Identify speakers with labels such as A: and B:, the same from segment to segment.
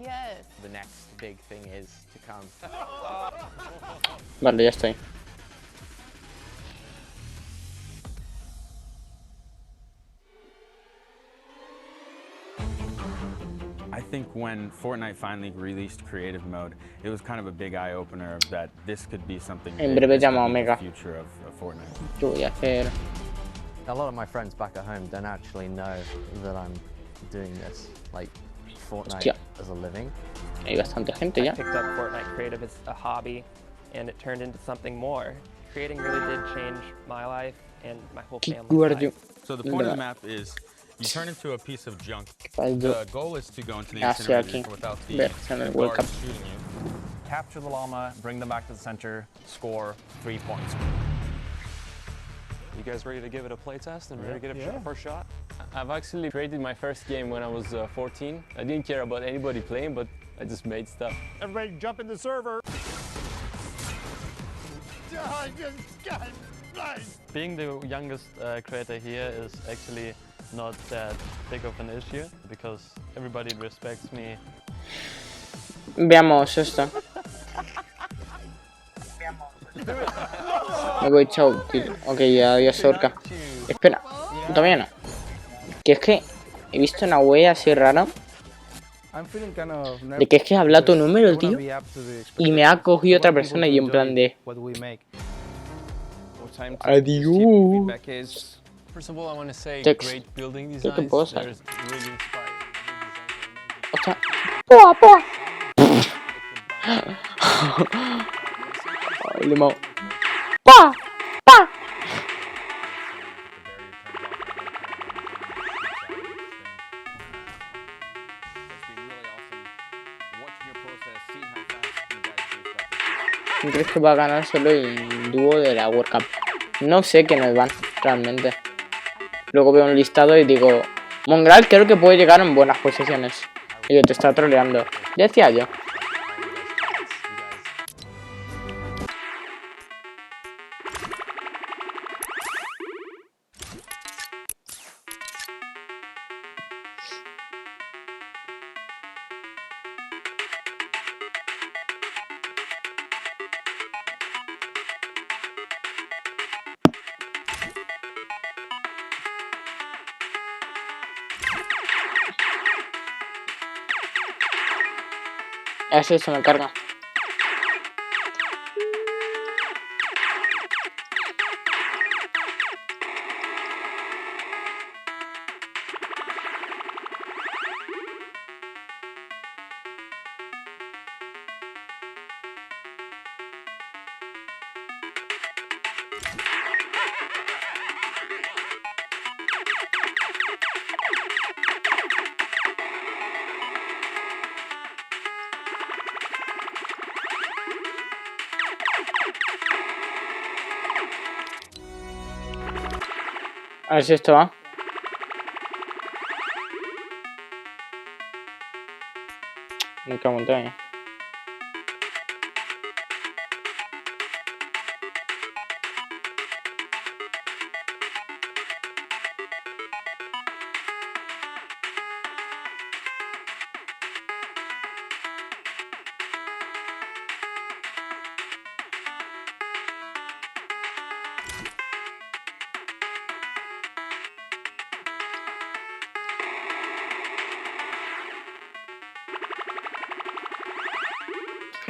A: Yes.
B: The next big thing is to come.
C: Vale, ya estoy.
D: I think when Fortnite finally released creative mode, it was kind of a big eye-opener of that this could be something
C: En
D: big,
C: breve
D: this could
C: llama
D: be the
C: Omega.
D: future of Fortnite.
C: Yo voy a hacer...
B: A lot of my friends back at home don't actually know that I'm doing this, like Fortnite
C: Hostia.
B: as a living.
C: Hay bastante gente ya.
A: I picked up Fortnite creative as a hobby, and it turned into something more. Creating really did change my life and my whole family's life.
D: So the point of the map is you turn into a piece of junk.
C: Fallo.
D: The goal is to go into the
C: Hacia aquí.
D: incinerator without the
C: Ver, en el World Cup.
D: guards shooting you.
E: Capture the llama, bring them back to the center, score 3 points.
F: You guys ready to give it a play test and ready to get a first shot?
G: I've actually created my first game when I was 14. I didn't care about anybody playing, but I just made stuff.
F: Everybody jump in the server.
G: Being the youngest creator here is actually not that big of an issue because everybody respects me.
C: Veamos esto. Me voy, chao, tío. Ok, adiós, Orca. Espera, todavía no. Que es que he visto una wea así rara. De que es que habla tu número, tío. Y me ha cogido otra persona y yo en plan de... Adiós.
G: First of all, I want to say
C: Text.
G: great building
C: ¿Qué
G: designs.
C: puedo hacer?
G: There's really inspiring.
C: Hostia. ¡Pua, pua! Ay, limón. ¡Pa! ¡Pa! ¿Crees que va a ganar solo el dúo de la World Cup? No sé qué nos van, realmente. Luego veo un listado y digo... Mongraal creo que puede llegar en buenas posiciones. Y yo te está troleando. Ya decía yo. Así se me carga. A ver si esto va. Me cago en todo.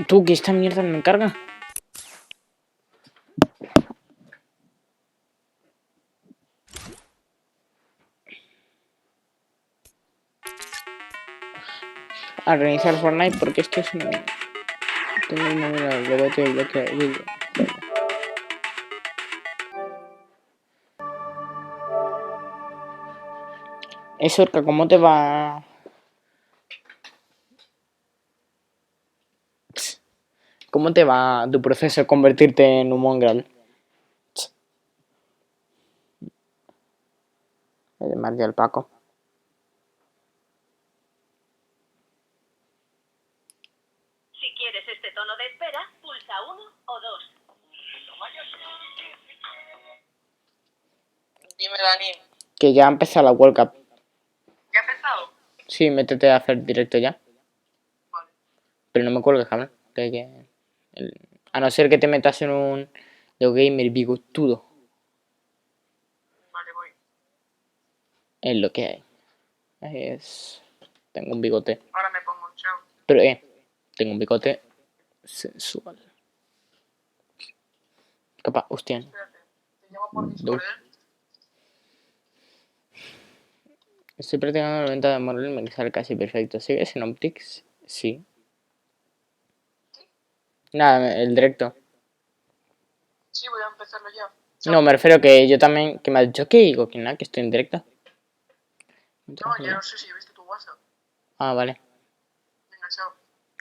C: Tú, que esta mierda no me carga. A reiniciar Fortnite porque esto es un... Tengo el móvil al rebote y bloqueo el vídeo. Orca, ¿cómo te va? ¿Cómo te va tu proceso de convertirte en un mongrel? Además de al Paco.
H: Si quieres este tono de espera, pulsa 1 o 2.
I: Dime, Dani.
C: Que ya ha empezado la World Cup.
I: ¿Ya ha empezado?
C: Sí, métete a hacer directo ya. Pero no me cuelgues, cabrón. A no ser que te metas en un de gamer bigotudo.
I: Vale, voy.
C: Es lo que hay. Tengo un bigote.
I: Ahora me pongo, chao.
C: Pero, tengo un bigote sensual. Capaz, hostia.
I: Espérate. Te llamo por Discord,
C: Estoy practicando la venta de moral y me sale casi perfecto. ¿Sigues en Optics? Sí. Nada, el directo.
I: Sí, voy a empezarlo ya.
C: No, me refiero que yo también. Que me ha dicho que digo que nada, que estoy en directo.
I: No, ya no sé si he visto tu WhatsApp.
C: Ah, vale.
I: Venga, chao.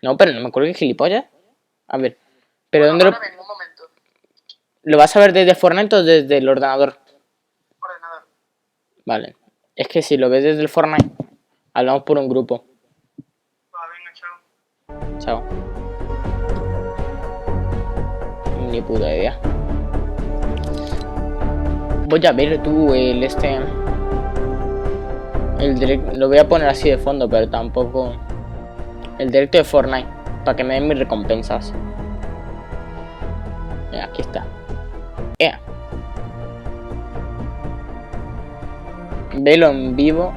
C: No, pero no me acuerdo que gilipollas. A ver. ¿Pero
I: Bueno,
C: dónde
I: ahora vengo, un momento.
C: lo vas a ver desde Fortnite o desde el ordenador?
I: Ordenador.
C: Vale. Es que si lo ves desde el Fortnite, hablamos por un grupo.
I: Va, venga, chao.
C: Chao. Ni puta idea. Voy a ver tú el directo. Lo voy a poner así de fondo, pero tampoco. El directo de Fortnite. Para que me den mis recompensas. Aquí está. Velo en vivo.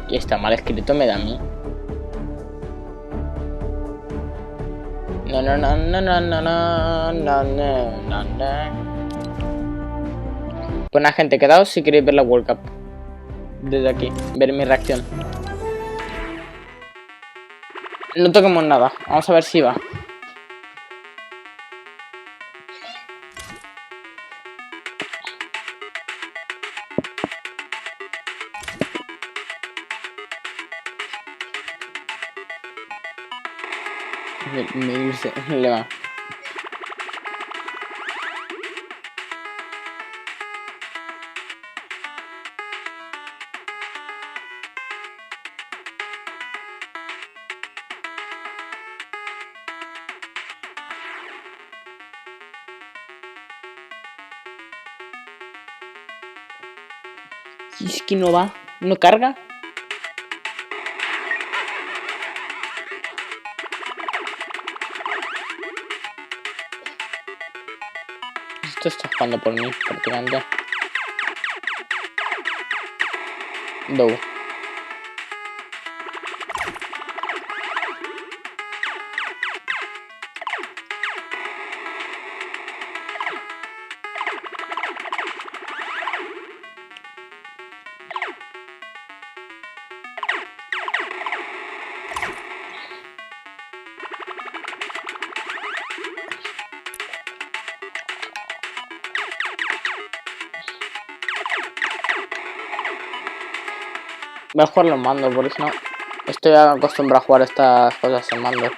C: Y está mal escrito, me da a mí. No, no, no, no, no, no, no, no, no, no. Pues nada, gente, quedaos si queréis ver la World Cup. Desde aquí, ver mi reacción. No toquemos nada, vamos a ver si va. Le va. Y es que no va, no carga. Esto está jugando por mí, prácticamente. Do. Voy a jugar los mandos, porque si no estoy acostumbrado a jugar estas cosas en mando.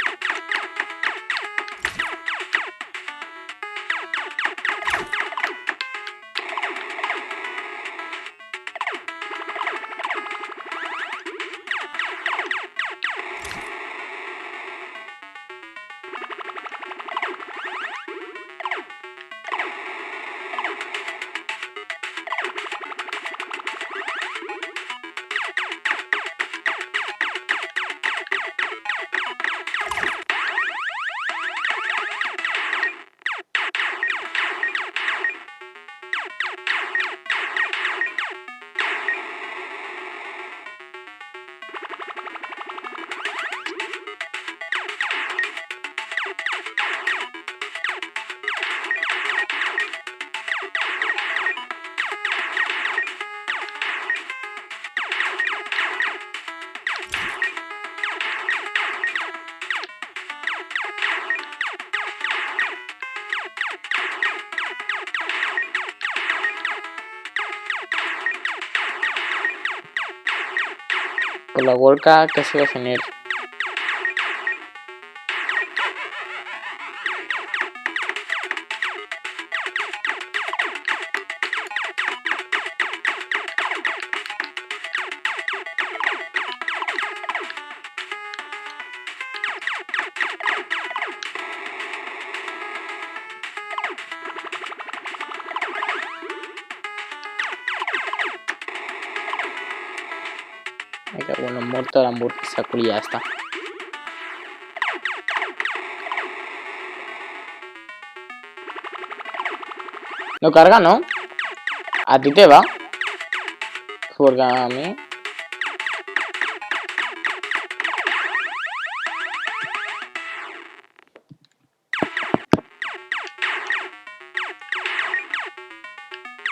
C: Por la World Cup que sigue sin ir. Ay, que bueno, muerto la hamburguesa, ya está. No carga, ¿no? A ti te va. Porque a mí...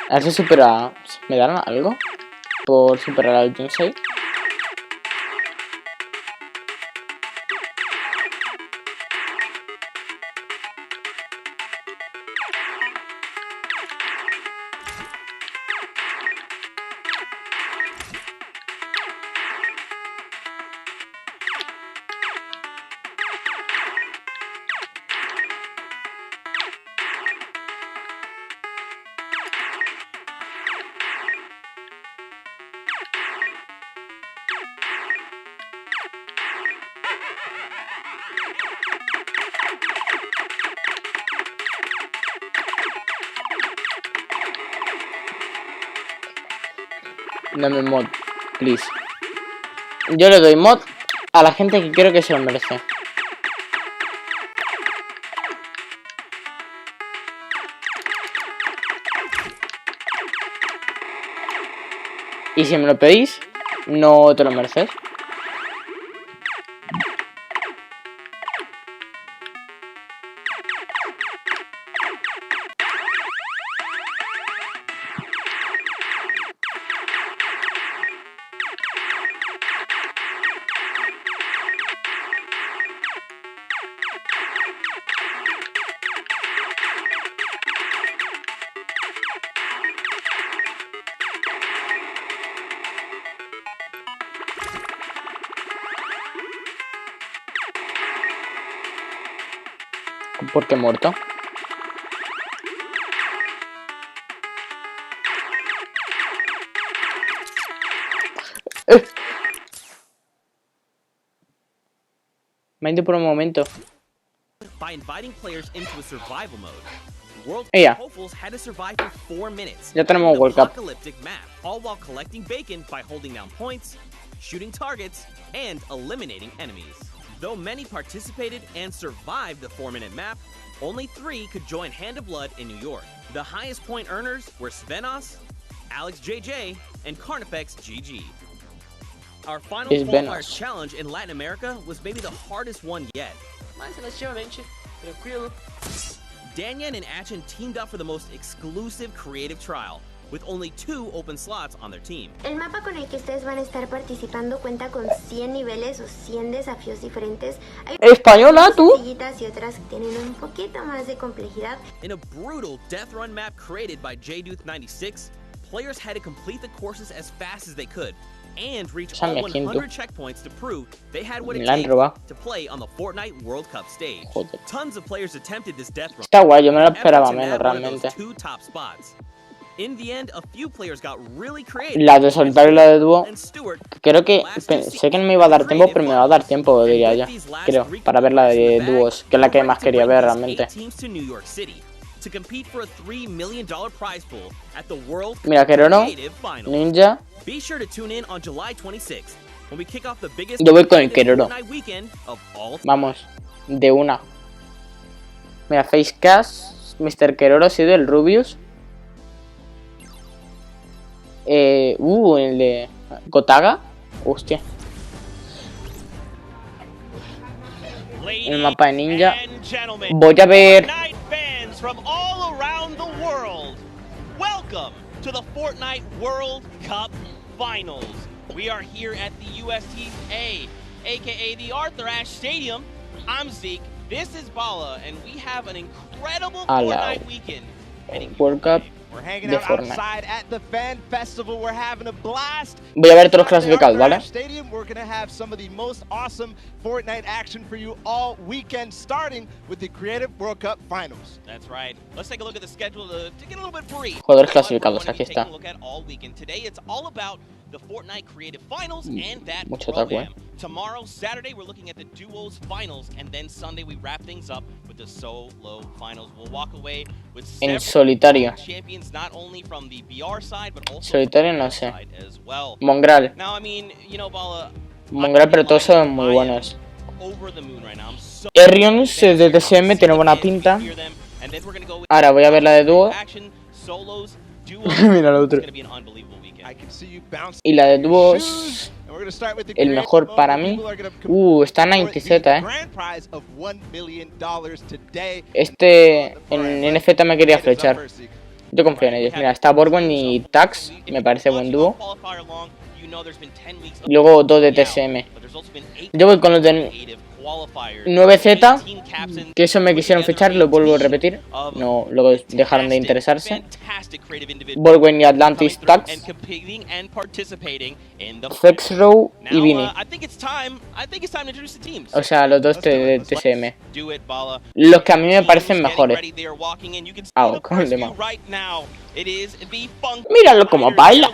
C: A ver si supera... ¿Me darán algo? Por superar al Jinsei. Dame mod, please. Yo le doy mod a la gente que creo que se lo merece. Y si me lo pedís, no te lo mereces. ¿Por qué muerto? Me ha ido por un momento.
J: By inviting players into a survival mode. World
C: Ella.
J: hopefuls had to survive for 4 minutes.
C: Ya tenemos
J: in an
C: World Cup.
J: apocalyptic map, all while collecting bacon by holding down points, shooting targets, and eliminating enemies. Though many participated and survived the 4-minute map, only 3 could join Hand of Blood in New York. The highest point earners were Svenos, Alex JJ, and Carnifex GG. Our final
C: It's
J: qualifiers
C: Venos.
J: challenge in Latin America was maybe the hardest one yet.
K: Mas relativamente tranquilo.
J: Danyan and Achen teamed up for the most exclusive creative trial, with only 2 open slots on their team.
L: El mapa con el que ustedes van a estar participando cuenta con 100 niveles o 100 desafíos diferentes. Hay
C: Española, tú.
L: sencillitas y otras que tienen un poquito más de complejidad.
J: In a brutal death run map created by JDuth96, players had to complete the courses as fast as they could and reach all 100 checkpoints to prove they had what it takes to play on the Fortnite World Cup stage.
C: Joder.
J: Tons of players attempted this death run.
C: Está guay, yo me lo esperaba
J: Everton
C: menos
J: had one of
C: realmente.
J: those 2 top spots. In the end, a few players got really creative.
C: La de solitario y la de dúo.
J: And Stewart,
C: Creo que pensé que no me iba a dar tiempo, pero me va a dar tiempo, diría yo. Creo, para ver la de dúos, que es la que más quería ver realmente. Mira, Keroro, Ninja. Yo voy con el Keroro. Vamos, de una. Mira, Facecast, Mr. Keroro ha sido el Rubius. El de Gotaga. Hostia. El mapa de ninja. Voy a ver.
J: From all around the world, welcome to the Fortnite World Cup Finals. We are here at the USTA, aka the Arthur Ashe Stadium. I'm Zeke, this is Bala, and we have an incredible Fortnite weekend.
C: World Cup
F: We're hanging
C: de
F: out
C: Fortnite.
F: outside at the fan festival. We're having a blast.
C: Voy a ver todos los clasificados, ¿vale?
F: Stadium, we're going to have some of the most awesome Fortnite action for you all weekend, starting with the Creative World Cup Finals.
J: That's right. Let's take a look at the schedule to get a little bit brief.
C: Jugadores clasificados, aquí está.
J: Look at all weekend. Today it's all about the Fortnite Creative Finals and that
C: Mucho
J: Pro-Am.
C: taco,
J: Tomorrow, Saturday, we're looking at the Duos Finals, and then Sunday we wrap things up with the Solo Finals. We'll walk away with
C: En
J: several
C: solitario.
J: champions, not only from the BR side, but also
C: Solitario
J: from the
C: no
J: BR
C: sé.
J: side as well.
C: Mongrel.
J: Now, I mean, you know, Bala,
C: Mongrel, pero todos son muy buenos.
J: over the moon right now. I'm so
C: Erions de TSM tiene buena pinta. Ahora voy a ver la de dúo.
J: solos, duos.
C: Mira el
J: It's
C: otro.
J: gonna be an unbelievable weekend.
F: I can see you bounce.
C: Y la de dúos,
F: And we're gonna start with the
C: el
F: creative
C: mejor
F: mode
C: para
F: where
C: mí.
F: people are gonna compete
C: Está
F: for
C: 90Z,
F: the grand prize of $1 million today.
C: Este en NFZ me quería flechar. Yo confío en ellos. Mira, está Borgwen y Tax, me parece buen dúo. Y luego dos de TSM. Yo voy con los de 9Z, que eso me quisieron fichar, lo vuelvo a repetir. No, luego dejaron de interesarse. Borgwen y Atlantis Tax, Fexrow y Vini. O sea, los dos de TSM. Los que a mí me parecen mejores. Con el demás. Míralo como baila.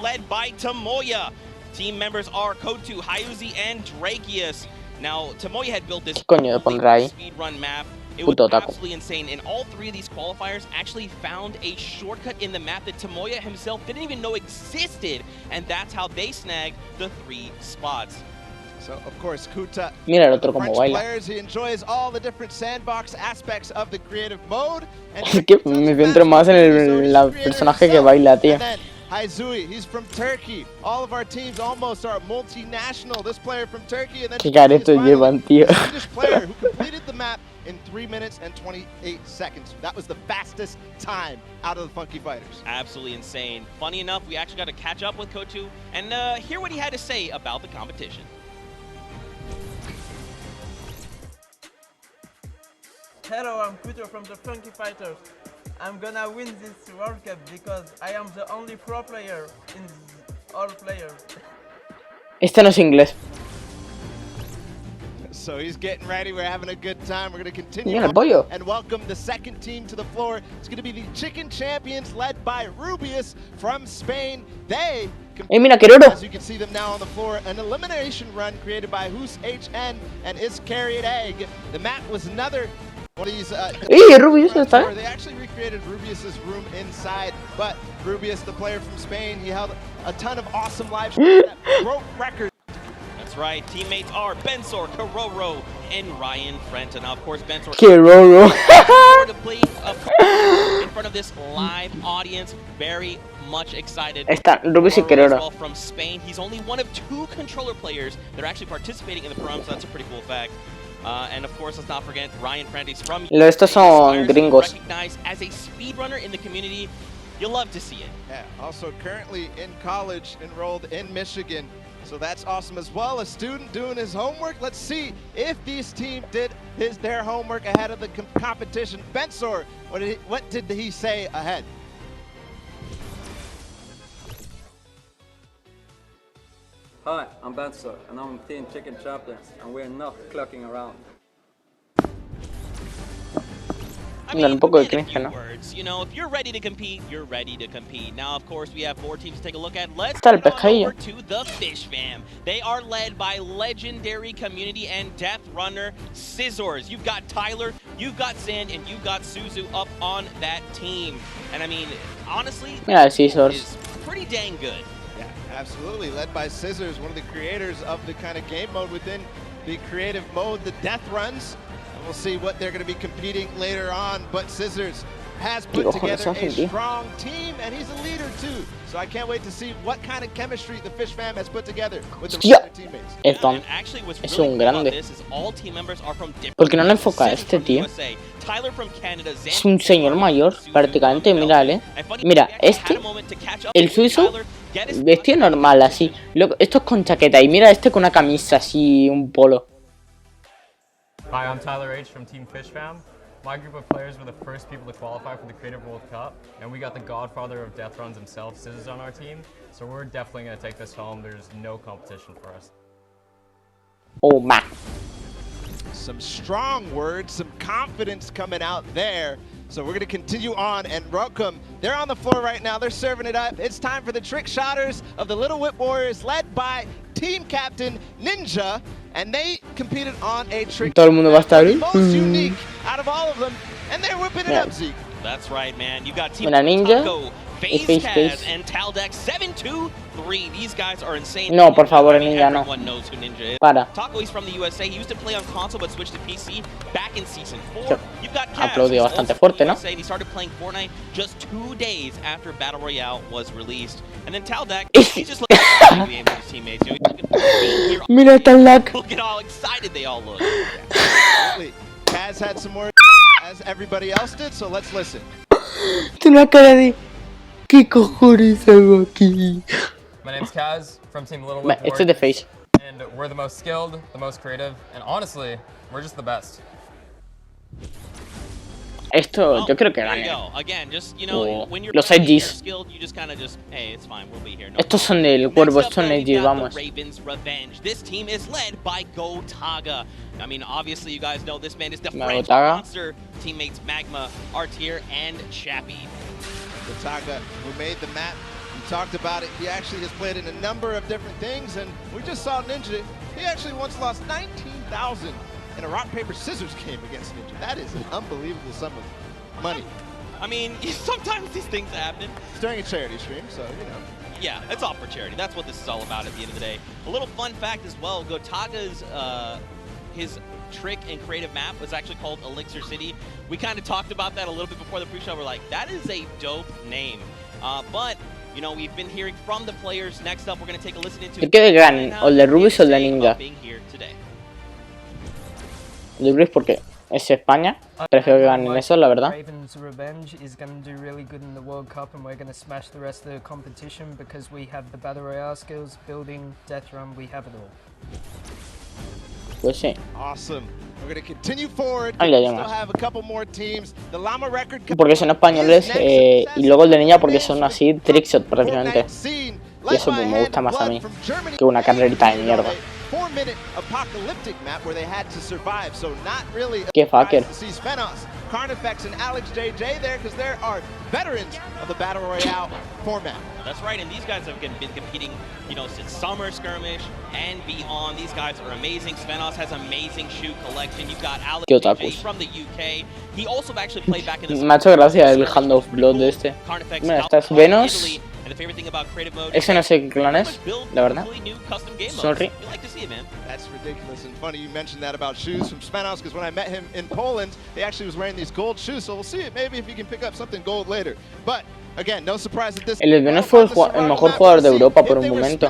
J: Team members are Kotu, Hyuzi, and Drakius. Now, Tomoya had built this
C: Coño, pondrá ahí.
J: speedrun map. It
C: Puto
J: was
C: taco.
J: absolutely insane, and all three of these qualifiers actually found a shortcut in the map that Tomoya himself didn't even know existed, and that's how they snagged the 3 spots.
F: So, of course, Kuta,
C: Mira el otro
F: the
C: como
F: French
C: baila.
F: players, he enjoys all the different sandbox aspects of the creative mode. And
C: Es que me centro más en el personaje que baila, tío.
F: Hyzui, he's from Turkey. All of our teams almost are multinational. This player from Turkey, and then
C: Qué caretos llevan, tío.
F: a Swedish player who completed the map in 3 minutes and 28 seconds. That was the fastest time out of the Funky Fighters.
J: Absolutely insane. Funny enough, we actually got to catch up with Kotu and hear what he had to say about the competition.
M: Hello, I'm Kuto from the Funky Fighters. I'm gonna win this World Cup because I am the only pro player in all players.
C: Este no es inglés.
F: So he's getting ready. We're having a good time. We're going to continue
C: Mira el pollo.
F: and welcome the second team to the floor. It's going to be the Chicken Champions led by Rubius from Spain. They
C: Mira, Queroro.
F: as you can see them now on the floor, an elimination run created by Hus HN and Iscariot Egg. The map was another one of these
C: Rubius está.
F: where they actually recreated Rubius's room inside, but Rubius, the player from Spain, he held a ton of awesome live streams that broke records.
J: That's right, teammates are Bensor, Karoro, and Ryan Frenta. Now, of course, Bensor
C: Queroro.
J: to play in front of this live audience. Very much excited.
C: Está Rubius y
J: Karoro as
C: Queroro.
J: well from Spain. He's only one of 2 controller players that are actually participating in the program, so that's a pretty cool fact. And of course, let's not forget Ryan Frenta from
C: Estos son gringos.
J: recognized as a speedrunner in the community. You'll love to see it.
F: Yeah, also currently in college, enrolled in Michigan. So that's awesome as well. A student doing his homework. Let's see if this team did their homework ahead of the competition. Bensor, what did he say ahead?
N: Hi, I'm Bensor, and I'm Team Chicken Champions, and we're not clocking around.
C: Un poco de cringe, ¿no?
J: Words. You know, if you're ready to compete, you're ready to compete. Now, of course, we have 4 teams to take a look at. Let's
C: Está el
J: go
C: pescadillo.
J: over to the Fish Fam. They are led by legendary community and death runner Scissors. You've got Tyler, you've got Sand, and you've got Suzu up on that team. And I mean, honestly,
C: Mira, Scissors.
J: is pretty dang good.
F: Yeah, absolutely. Led by Scissors, one of the creators of the kind of game mode within the creative mode, the death runs. And we'll see what they're going to be competing later on. But Scissors has put together a strong team, and he's a leader too. So I can't wait to see what kind of chemistry the Fish Fam has put together with the rest of their teammates.
C: Es un grande. ¿Por qué no le enfoca a este tío? Es un señor mayor, prácticamente, mira, Mira, este, el suizo, vestido normal, así. Esto es con chaqueta, y mira este con una camisa así, un polo.
O: Hi, I'm Tyler H. from Team Fish Fam. My group of players were the first people to qualify for the Creative World Cup, and we got the godfather of death runs himself, Scissors, on our team, so we're definitely going to take this home. There's no competition for us.
C: Oh, man.
F: Some strong words, some confidence coming out there. So we're going to continue on and welcome. They're on the floor right now. They're serving it up. It's time for the trick shotters of the Little Whip Warriors, led by team captain Ninja. And they competed on a trick
C: Todo el mundo va a estar ahí.
F: most unique out of all of them. And they're whipping it up, Zeke.
J: That's right, man. You got Team
C: Mira, Ninja.
J: Taco,
C: FaZe Case.
J: and Taldeck 7-2-3. These guys are insane.
C: No, por favor, Ninja, no.
J: Everyone knows who Ninja is.
C: Para.
J: Taco, he's from the USA. He used to play on console but switched to PC back in season 4. You've got Kaz,
C: Aplaudió bastante fuerte, ¿no?
J: and he started playing Fortnite just 2 days after Battle Royale was released. And then Taldeck, he's just looking at the game with his teammates. You know, he's looking for being here.
C: Mira Taldeck.
J: Look at how excited they all look.
F: Absolutely. Kaz had some more as everybody else did, so let's listen.
C: Tiene una cara de ¿qué cojones hago aquí?
O: My name's Kaz from Team Little
C: Whip. It's the FaZe.
O: And we're the most skilled, the most creative, and honestly, we're just the best.
C: Esto yo creo que gane. Los edges. Estos son del cuervo, estos son edges, vamos.
J: This team is led by Gotaga. I mean, obviously, you guys know this man is the French
C: Gotaga.
J: monster. Teammates Magma, Artier, and Chappie.
F: Gotaga, who made the map, we talked about it. He actually has played in a number of different things, and we just saw Ninja. He actually once lost 19,000 in a rock, paper, scissors game against Ninja. That is an unbelievable sum of money.
J: I mean, sometimes these things happen.
F: It's during a charity stream, so, you know.
J: Yeah, it's all for charity. That's what this is all about at the end of the day. A little fun fact as well, Gotaga's, his trick and creative map was actually called Elixir City. We kind of talked about that a little bit before the pre-show. We're like, that is a dope name. But, you know, we've been hearing from the players. Next up, we're going to take a listen into...
C: ¿De qué ganen? ¿O el de Rubius o el de Ninja? El de Rubius porque es España. Prefiero que ganen eso, la verdad.
P: Raven's Revenge is going to do really good in the World Cup, and we're going to smash the rest of the competition because we have the Battle Royale skills, building, death run, we have it all.
C: Pues sí.
F: Awesome. We're going to continue forward.
C: Ahí le
F: Still
C: llamas.
F: have a couple more teams. The Llama record
C: Porque son españoles y luego el de Ninja porque son así trickshot prácticamente. Y eso pues me gusta más a mí que una carrerita de mierda.
F: 4-minute apocalyptic map where they had to survive, so not really
C: Qué fucker.
F: to see Svenos, Carnifex, and Alex JJ there because there are veterans of the Battle Royale format.
J: That's right, and these guys have been competing, you know, since Summer Skirmish and beyond. These guys are amazing. Svenos has amazing shoe collection. You've got Alex JJ from the UK. He also actually played back in the...
C: Me ha hecho gracia el Hand of Blood de este. Mira, esta es Venos. Ese no sé qué clan es, la verdad. Sorry.
F: That's ridiculous and funny you mentioned that about shoes from Svenos because when I met him in Poland, he actually was wearing these gold shoes, so we'll see it maybe if he can pick up something gold later. But again, no surprise that this
C: El Venos fue el mejor jugador de Europa por un momento.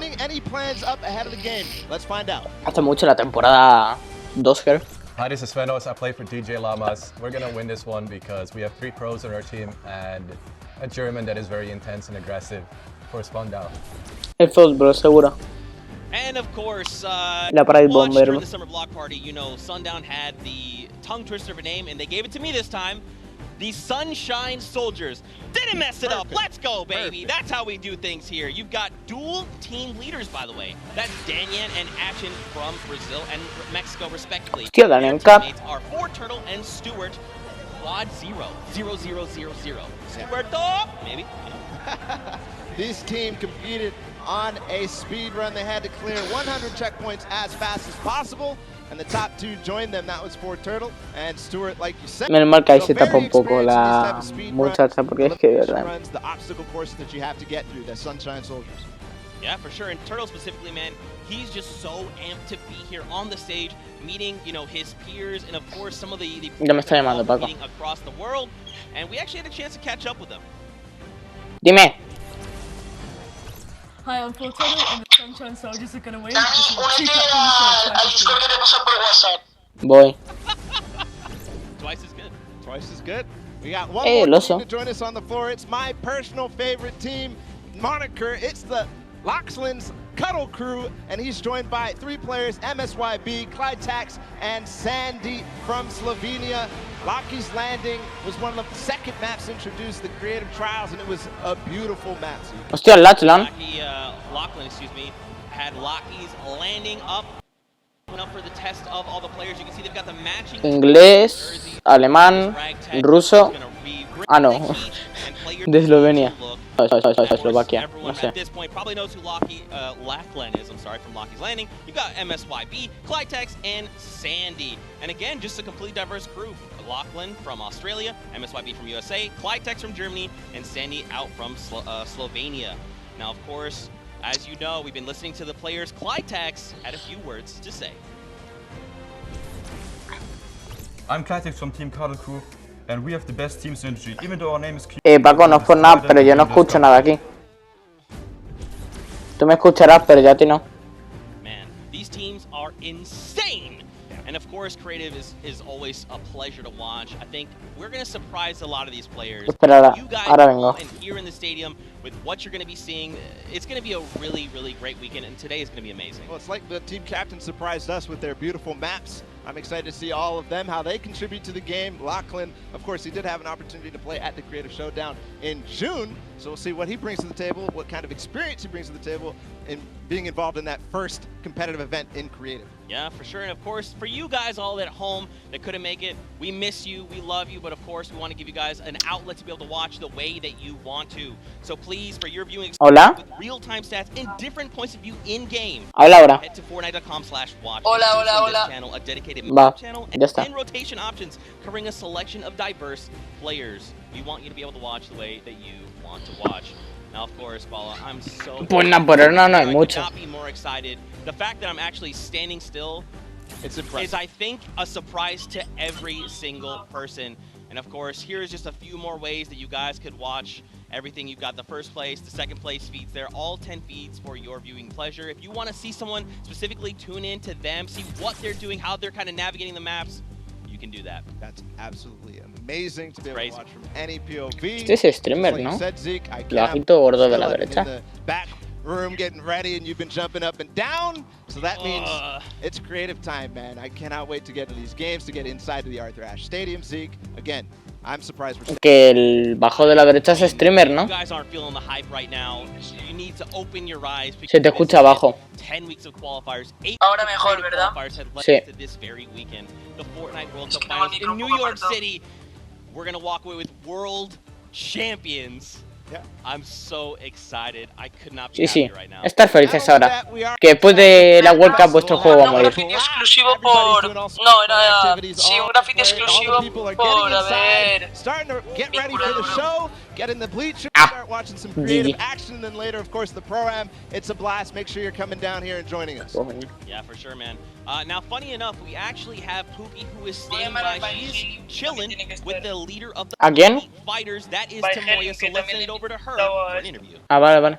C: Hace mucho la temporada 2, creo.
Q: Hi, this is Svenos. I play for DJ Lamas. We're gonna win this one because we have 3 pros on our team and a German that is very intense and aggressive for Spandau.
C: El Falls, bro, seguro.
J: And of course,
C: La Pride Bomber.
J: during the summer block party, you know, Sundown had the tongue twister of a name, and they gave it to me this time. The Sunshine Soldiers. Didn't mess it up. Let's go, baby. That's how we do things here. You've got dual team leaders, by the way. That's Danyan and Achin from Brazil and Mexico, respectively.
C: Hostia, Daniel Cap.
J: Are Fortnite and Stuart. Quad 0. 0, 0, 0, 0. Stuarto, maybe.
F: This team competed on a speed run. They had to clear 100 checkpoints as fast as possible, and the top 2 joined them. That was Turtle and Stuart, like you said.
C: Menos mal que ahí se tapa un poco la muchacha porque es que de verdad.
F: Runs the obstacle courses that you have to get through, the Sunshine Soldiers.
J: Yeah, for sure. And Turtle specifically, man, he's just so amped to be here on the stage, meeting, you know, his peers, and of course some of the
C: Ya me está llamando, Paco.
J: meeting across the world. And we actually had a chance to catch up with them.
C: Dime.
K: Hi, I'm Fortnite and the Sunshine Soldiers are gonna win.
C: Voy.
J: Twice is good.
F: Twice is good. We got one more
C: el oso.
F: team to join us on the floor. It's my personal favorite team moniker. It's the Loxland's Cuddle Crew, and he's joined by 3 players, MSYB, Clyde Tax, and Sandy from Slovenia. Lockie's Landing was one of the second maps introduced, the creative trials, and it was a beautiful map.
C: Hostia, Latchland.
J: Lockland, excuse me, had Lockie's Landing up for the test of all the players. You can see they've got the matching
C: Inglés, alemán, ruso. Ah, no. De Eslovenia. Eslovaquia, no
J: Everyone
C: sé.
J: at this point probably knows who Lachlan is. I'm sorry, from Lockie's Landing. You got MSYB, Clytex, and Sandy. And again, just a completely diverse crew. Lachlan from Australia, MSYB from USA, Clytex from Germany, and Sandy out from Slovenia. Now, of course, as you know, we've been listening to the players. Clytex had a few words to say.
R: I'm Clytex from Team Cuddle Crew, and we have the best team synergy, even though our name is
C: Paco, no es por nada, pero yo no escucho nada aquí. Tú me escucharás, pero yo a ti no.
J: Man, these teams are insane. And of course, creative is always a pleasure to watch. I think we're going to surprise a lot of these players.
C: Espera,
J: You guys
C: ahora vengo.
J: and here in the stadium with what you're going to be seeing, it's going to be a really, really great weekend, and today is going to be amazing.
F: Well, it's like the team captain surprised us with their beautiful maps. I'm excited to see all of them, how they contribute to the game. Lachlan, of course, he did have an opportunity to play at the Creative Showdown in June, so we'll see what he brings to the table, what kind of experience he brings to the table in being involved in that first competitive event in Creative.
J: Yeah, for sure. And of course, for you guys all at home that couldn't make it, we miss you, we love you, but of course, we want to give you guys an outlet to be able to watch the way that you want to. So please, for your viewing
C: Hola.
J: with real-time stats and different points of view in-game,
C: Habla ahora.
J: head to Fortnite.com/watch.
I: Hola,
J: and
I: hola,
J: from this
I: hola.
J: channel, a dedicated
C: Va,
J: channel
C: ya está.
J: and rotation options covering a selection of diverse players. We want you to be able to watch the way that you want to watch. Now, of course, Bala, I'm so
C: Pues nada, por ahora no hay
J: I could
C: mucho.
J: not be more excited. The fact that I'm actually standing still
F: It's impressive.
J: is, I think, a surprise to every single person. And of course, here's just a few more ways that you guys could watch everything. You've got the first place, the second place feeds there, all 10 feeds for your viewing pleasure. If you want to see someone specifically, tune in to them, see what they're doing, how they're kind of navigating the maps, you can do that.
F: That's absolutely amazing to be able
J: Crazy.
F: to watch from any POV.
C: Este es streamer,
F: Just like
C: ¿no?
F: you said, Zeke, I
C: Lo
F: can't
C: bajito gordo de la
F: still in
C: derecha.
F: the back room getting ready, and you've been jumping up and down, so that means it's creative time, man. I cannot wait to get into these games, to get inside to the Arthur Ashe Stadium. Zeke, again, I'm surprised we're
C: Que el bajo de la derecha es streamer, ¿no?
J: You guys aren't feeling the hype right now. You need to open your eyes.
C: Se te escucha abajo.
J: 10 weeks of qualifiers, 8
I: Ahora mejor,
J: creative
I: ¿verdad?
J: qualifiers had led
C: Sí.
J: to this very weekend. The Fortnite World Cup
I: que tengo el
J: Finals in New
I: micrófono
J: York
I: apartado.
J: City. We're gonna walk away with world champions.
F: Yeah.
J: I'm so excited. I could not be
C: Sí, sí.
J: happier right now.
C: Estar felices ahora. Que después de la World Cup vuestro juego va a
I: Un
C: morir.
I: graffiti exclusivo por... No, era... Sí, un graffiti exclusivo por haber...
F: starting to get ready for the show, get in the bleachers,
C: Ah.
F: start watching some creative
C: GG.
F: action, and then later, of course, the pro-am. It's a blast. Make sure you're coming down here and joining us.
J: Yeah, for sure, man. Now, funny enough, we actually have Pookie, who is standing by. She's chilling with the leader of the
C: Again?
J: Elite Fighters. That is
I: By
J: Tamoya,
I: Henry,
J: so
I: que
J: let's
I: también
J: send it over to her
I: estaba
J: for an interview.
C: Ah, vale, vale.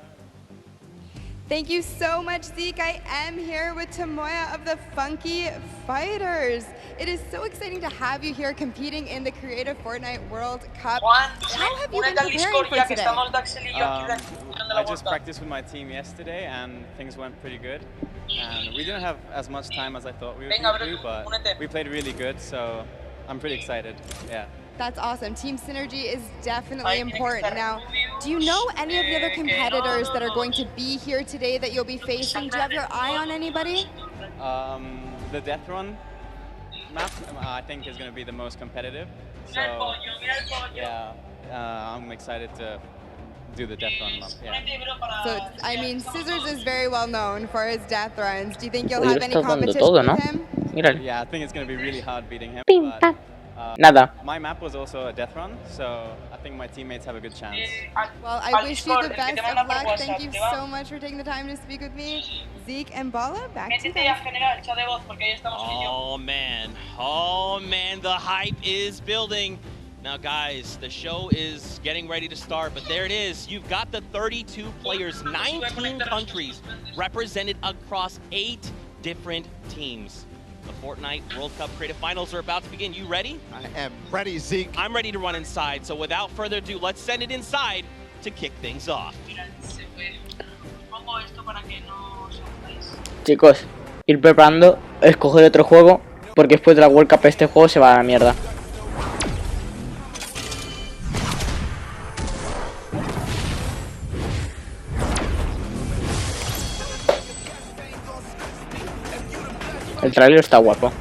S: Thank you so much, Zeke. I am here with Tamoya of the Funky Fighters. It is so exciting to have you here competing in the Creative Fortnite World Cup.
I: Juan,
S: How have you been
I: únete al
S: preparing
I: Discord
S: for
I: ya que
S: today?
I: estamos Daxel y yo aquí de de la
E: I just
I: vuelta.
E: practiced with my team yesterday and things went pretty good. And we didn't have as much time as I thought we would
I: Venga,
E: do, but
I: únete.
E: we played really good, so I'm pretty excited. Yeah.
S: That's awesome. Team synergy is definitely
I: Ahí tiene que
S: important.
I: estar
S: Now,
I: Rubius,
S: do you know any of the other
I: que
S: competitors that are
I: no.
S: going to be here today that you'll be facing? Do you have your eye on anybody?
E: The Death Run map, I think, is going to be the most competitive. So,
I: Mira el pollo, mira el pollo.
E: yeah, I'm excited to do the Death Run map. Yeah.
I: Únete, bro, para...
S: So, I mean, Scissors is very well known for his death runs. Do you think you'll
C: Oye,
S: have
C: lo
S: any
C: estás dando
S: competition
C: todo,
S: with
C: ¿no?
S: him?
C: Míralo.
E: Yeah, I think it's going to be really hard beating him.
C: Pim,
E: but,
C: pam. Nada.
E: My map was also a death run, so I think my teammates have a good chance.
S: Well, I
I: Al
S: wish you the
I: Discord, el que
S: best
I: te
S: of
I: manda por
S: luck. Thank
I: WhatsApp,
S: you
I: ¿te va?
S: so much for taking the time to speak with me. Zeke and Bala, back to you
I: Métete a
S: guys.
I: general, chat de voz, porque ahí estamos él y yo.
J: Oh man, the hype is building. Now guys, the show is getting ready to start, but there it is. You've got the 32 players, 19 countries represented across 8 different teams. The Fortnite World Cup Creative Finals are about to begin. You ready?
F: I am ready, Zeke.
J: I'm ready to run inside, so without further ado, let's send it inside to kick things off.
I: Mira, se puede. Pongo esto para que no os aburráis.
C: Chicos, ir preparando, escoger otro juego, porque después de la World Cup este juego se va a la mierda. El trailer está guapo.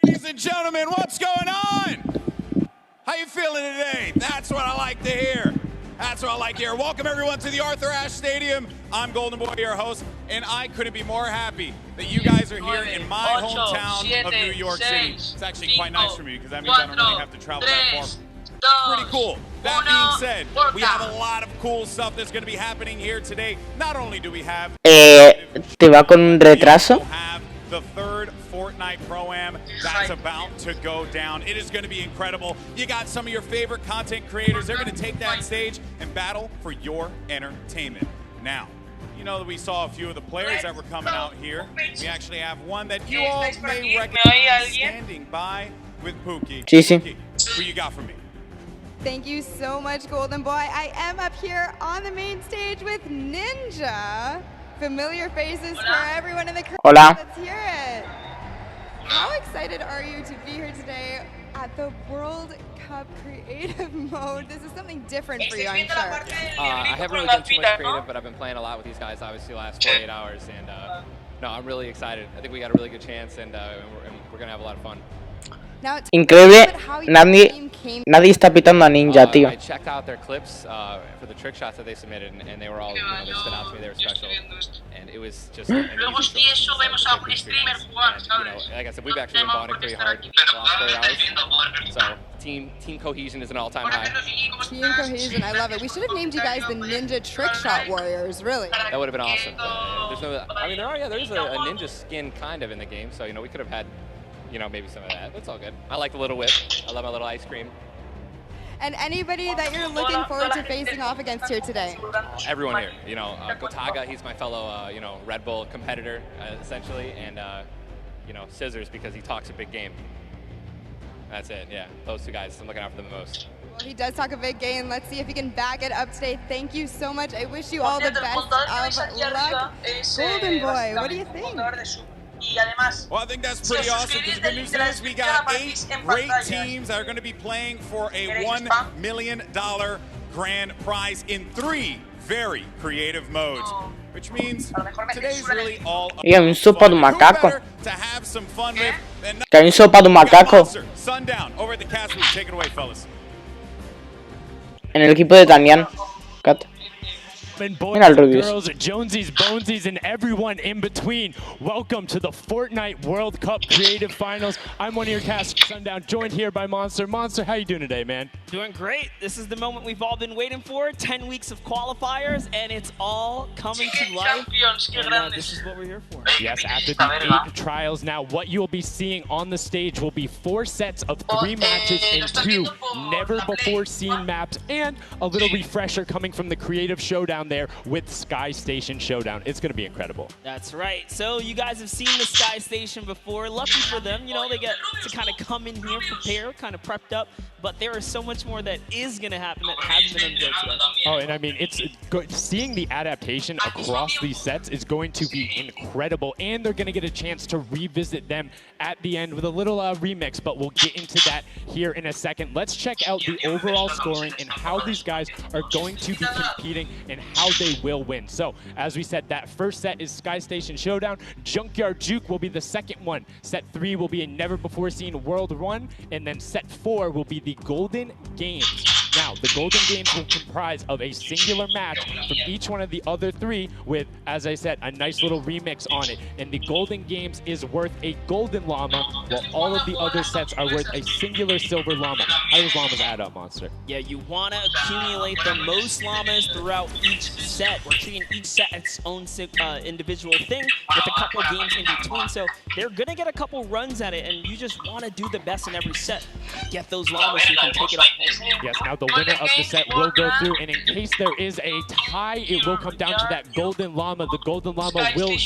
T: Ladies and gentlemen, what's going on? How you feeling today? That's what I like to hear. That's what I like to hear. Welcome everyone to the Arthur Ashe Stadium. I'm Golden Boy, your host, and I couldn't be more happy that you guys are here in my hometown of New York City. It's actually quite nice for me because that means I don't really have to travel that far. It's pretty cool. That being said, we have a lot of cool stuff that's going to be happening here today. Not only do we have
C: te va con un retraso.
T: the third Fortnite Pro-Am that's about to go down. It is going to be incredible. You got some of your favorite content creators. They're going to take that stage and battle for your entertainment. Now, you know that we saw a few of the players that were coming out here. We actually have one that you all may recognize standing by with Pookie. Pookie, who you got for me?
S: Thank you so much, Golden Boy. I am up here on the main stage with Ninja. Familiar faces for everyone in the crowd.
C: Hola.
S: Let's hear it. How excited are you to be here today at the World Cup Creative Mode? This is something different for you, I'm sure.
U: I haven't really done too much creative, but I've been playing a lot with these guys, obviously, the last 48 hours. And no, I'm really excited. I think we got a really good chance, and we're going to have a lot of fun.
C: Increíble, nadie está pitando a Ninja, tío.
U: I checked out their clips for the trick shots that they submitted, and they were all, they stood out to me, they were special. And it was just an easy choice. Like I said, we've actually been bonding pretty hard the last 48 hours. So team cohesion is an all-time high.
S: Team cohesion, I love it. We should have named you guys the Ninja Trick Shot Warriors, really.
U: That would have been awesome. There's no, I mean, there's a ninja skin kind of in the game, so we could have had, maybe some of that. It's all good. I like the little whip. I love my little ice cream.
S: And anybody that you're looking forward to facing off against here today?
U: Everyone here. Gotaga, he's my fellow, Red Bull competitor, essentially, and Scissors because he talks a big game. That's it. Yeah, those two guys. I'm looking out for them the most.
S: Well, he does talk a big game. Let's see if he can back it up today. Thank you so much. I wish you all the best of luck. Golden Boy, what do you think?
T: Well, I think that's pretty awesome because the good news is we got 8 great teams that are going to be playing for a $1 million grand prize in 3 very creative modes, which means today's really all about
C: sopa do macaco.
T: to have some fun with.
C: Tem sopa do macaco.
T: Sundown over at the cast booth. Take it away, fellas.
C: En el equipo de Damián. Cat.
V: Boys and girls, Jonesies, Bonesies, and everyone in between. Welcome to the Fortnite World Cup Creative Finals. I'm one of your cast, Sundown, joined here by Monster. Monster, how you doing today, man?
W: Doing great. This is the moment we've all been waiting for. 10 weeks of qualifiers, and it's all coming to life. And, this is what we're here for.
V: Yes, after the 8 trials, now what you'll be seeing on the stage will be 4 sets of 3 matches in 2 never-before-seen maps, and a little refresher coming from the Creative Showdown there with Sky Station Showdown. It's going to be incredible.
W: That's right. So you guys have seen the Sky Station before. Lucky for them, they get to kind of come in here, prepare, kind of prepped up. But there is so much more that is going to happen that hasn't been unveiled today.
V: Oh, and I mean, it's seeing the adaptation across these sets is going to be incredible, and they're going to get a chance to revisit them at the end with a little remix, but we'll get into that here in a second. Let's check out the overall scoring and how these guys are going to be competing and how they will win. So, as we said, that first set is Sky Station Showdown. Junkyard Juke will be the second one. Set 3 will be a never-before-seen World 1, and then set 4 will be the Golden Games. Now, the Golden Games will comprise of a singular match from each one of the other 3 with, as I said, a nice little remix on it. And the Golden Games is worth a golden llama, while all of the other sets are worth a singular silver llama. How does llamas add up, Monster?
W: Yeah, you want to accumulate the most llamas throughout each set. We're treating each set its own individual thing with a couple games in between. So they're going to get a couple runs at it, and you just want to do the best in every set. Get those llamas so you can take it up home.
V: Yes, now the winner of the set will go through, and in case there is a tie, it will come down to that golden llama. The golden llama will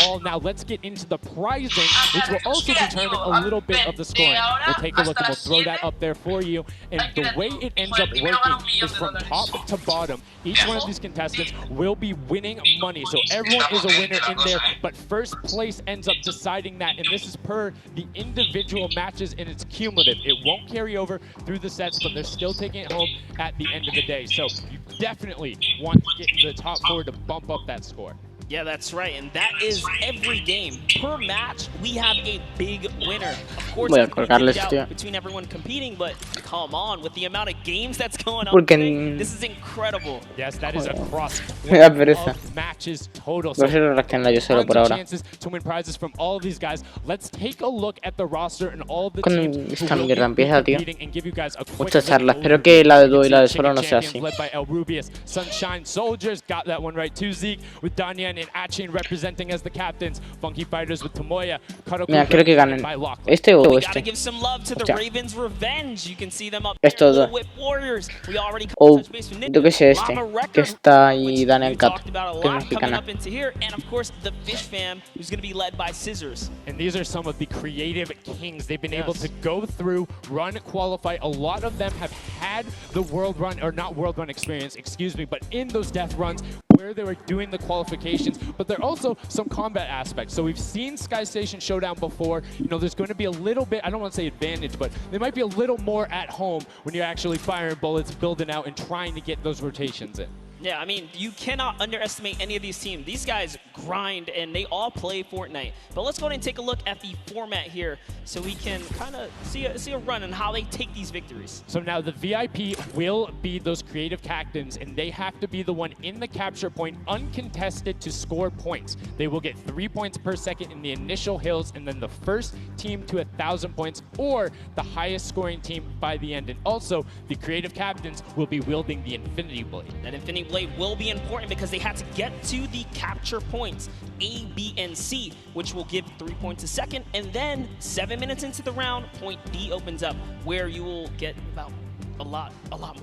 V: all. Now let's get into the prizing, which will also determine a little bit of the scoring. We'll take a look and we'll throw that up there for you. And the way it ends up working is from top to bottom. Each one of these contestants will be winning money, so everyone is a winner in there, but first place ends up deciding that, and this is per the individual matches, and it's cumulative. It won't carry over through the sets, but they're still taking it home at the end of the day. So you definitely want to get into the top 4 to bump up that score.
W: Yeah, that's right, and that is every game. Per match, we have a big winner. Of course,
C: Voy a
W: it's
C: colgarles,
W: divided
C: tío.
W: out between everyone competing, but come on, with the amount of games that's going on
C: Porque
W: today, this is incredible.
V: Yes, that is across
C: me da pereza.
V: matches total.
C: Voy a hacer reaccionando yo solo por
V: tons of
C: ahora.
V: chances to win prizes from all of these guys. Let's take a look at the roster and all the
C: Cuando
V: teams
C: esta
V: who will
C: mierda
V: be
C: empieza, tío.
V: competing and give you guys a quick
C: Muchas
V: little
C: charlas. Espero
V: overview.
C: que la de
V: You
C: dúo y
V: can
C: la de
V: see
C: solo no
V: Chicken
C: sea
V: Champions
C: así.
V: led by El Rubius. Sunshine Soldiers got that one right too. Zeke with Danyan and Achin representing as the captains. Funky Fighters with Tomoya.
C: Mira, quiero que ganen este o
W: We
C: este.
W: gotta give some love to the
C: Hostia.
W: Ravens Revenge. You can see them up
C: Estos
W: there.
C: dos.
W: Little Whip Warriors. We already
C: O
W: touched base with Nick.
C: yo que sé este,
W: Llama Record,
C: que está ahí
W: which
C: Daniel
W: we
C: Cat,
W: talked about a
C: que es
W: lot coming
C: mexicana.
W: up into here, and of course the Fish Fam, who's gonna be led by Scissors.
V: And these are some of the creative kings. They've been able
W: Yes.
V: to go through, run, qualify. A lot of them have had the world run, or not world run experience, excuse me, but in those death runs where they were doing the qualifications, but there are also some combat aspects. So we've seen Sky Station Showdown before. You know, there's going to be a little bit, I don't want to say advantage, but they might be a little more at home when you're actually firing bullets, building out, and trying to get those rotations in.
W: Yeah, I mean, you cannot underestimate any of these teams. These guys grind, and they all play Fortnite. But let's go ahead and take a look at the format here so we can kind of see a run on how they take these victories.
V: So now the VIP will be those creative captains, and they have to be the one in the capture point, uncontested, to score points. They will get 3 points per second in the initial hills, and then the first team to 1,000 points, or the highest scoring team by the end. And also, the creative captains will be wielding the Infinity Blade.
W: That Infinity Blade will be important because they had to get to the capture points A, B, and C, which will give 3 points a second. And then 7 minutes into the round, point D opens up, where you will get about a lot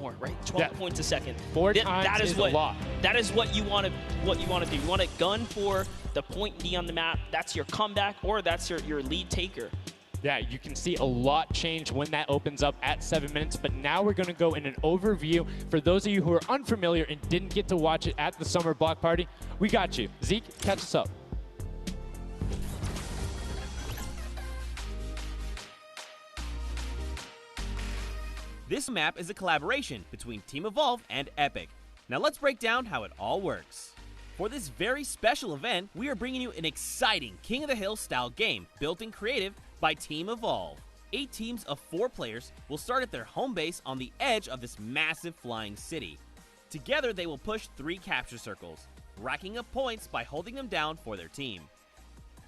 W: more, right? 12 points a second.
V: Four times is a lot.
W: That is what you want to do. You want to gun for the point D on the map. That's your comeback, or that's your lead taker.
V: Yeah, you can see a lot change when that opens up at 7 minutes, but now we're going to go in an overview. For those of you who are unfamiliar and didn't get to watch it at the summer block party, we got you. Zeke, catch us up.
J: This map is a collaboration between Team Evolve and Epic. Now let's break down how it all works. For this very special event, we are bringing you an exciting King of the Hill style game built in creative by Team Evolve. 8 teams of 4 players will start at their home base on the edge of this massive flying city. Together they will push 3 capture circles, racking up points by holding them down for their team.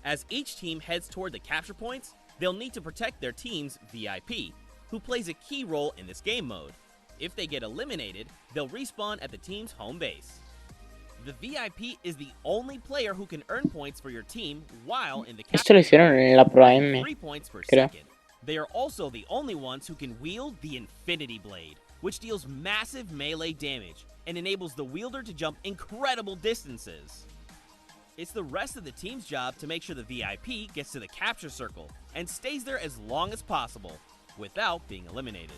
J: As each team heads toward the capture points, they'll need to protect their team's VIP, who plays a key role in this game mode. If they get eliminated, they'll respawn at the team's home base. The VIP is the only player who can earn points for your team while in the
C: Esto lo hicieron en la Pro AM,
J: 3 points per
C: creo.
J: second. They are also the only ones who can wield the Infinity Blade, which deals massive melee damage and enables the wielder to jump incredible distances. It's the rest of the team's job to make sure the VIP gets to the capture circle and stays there as long as possible without being eliminated.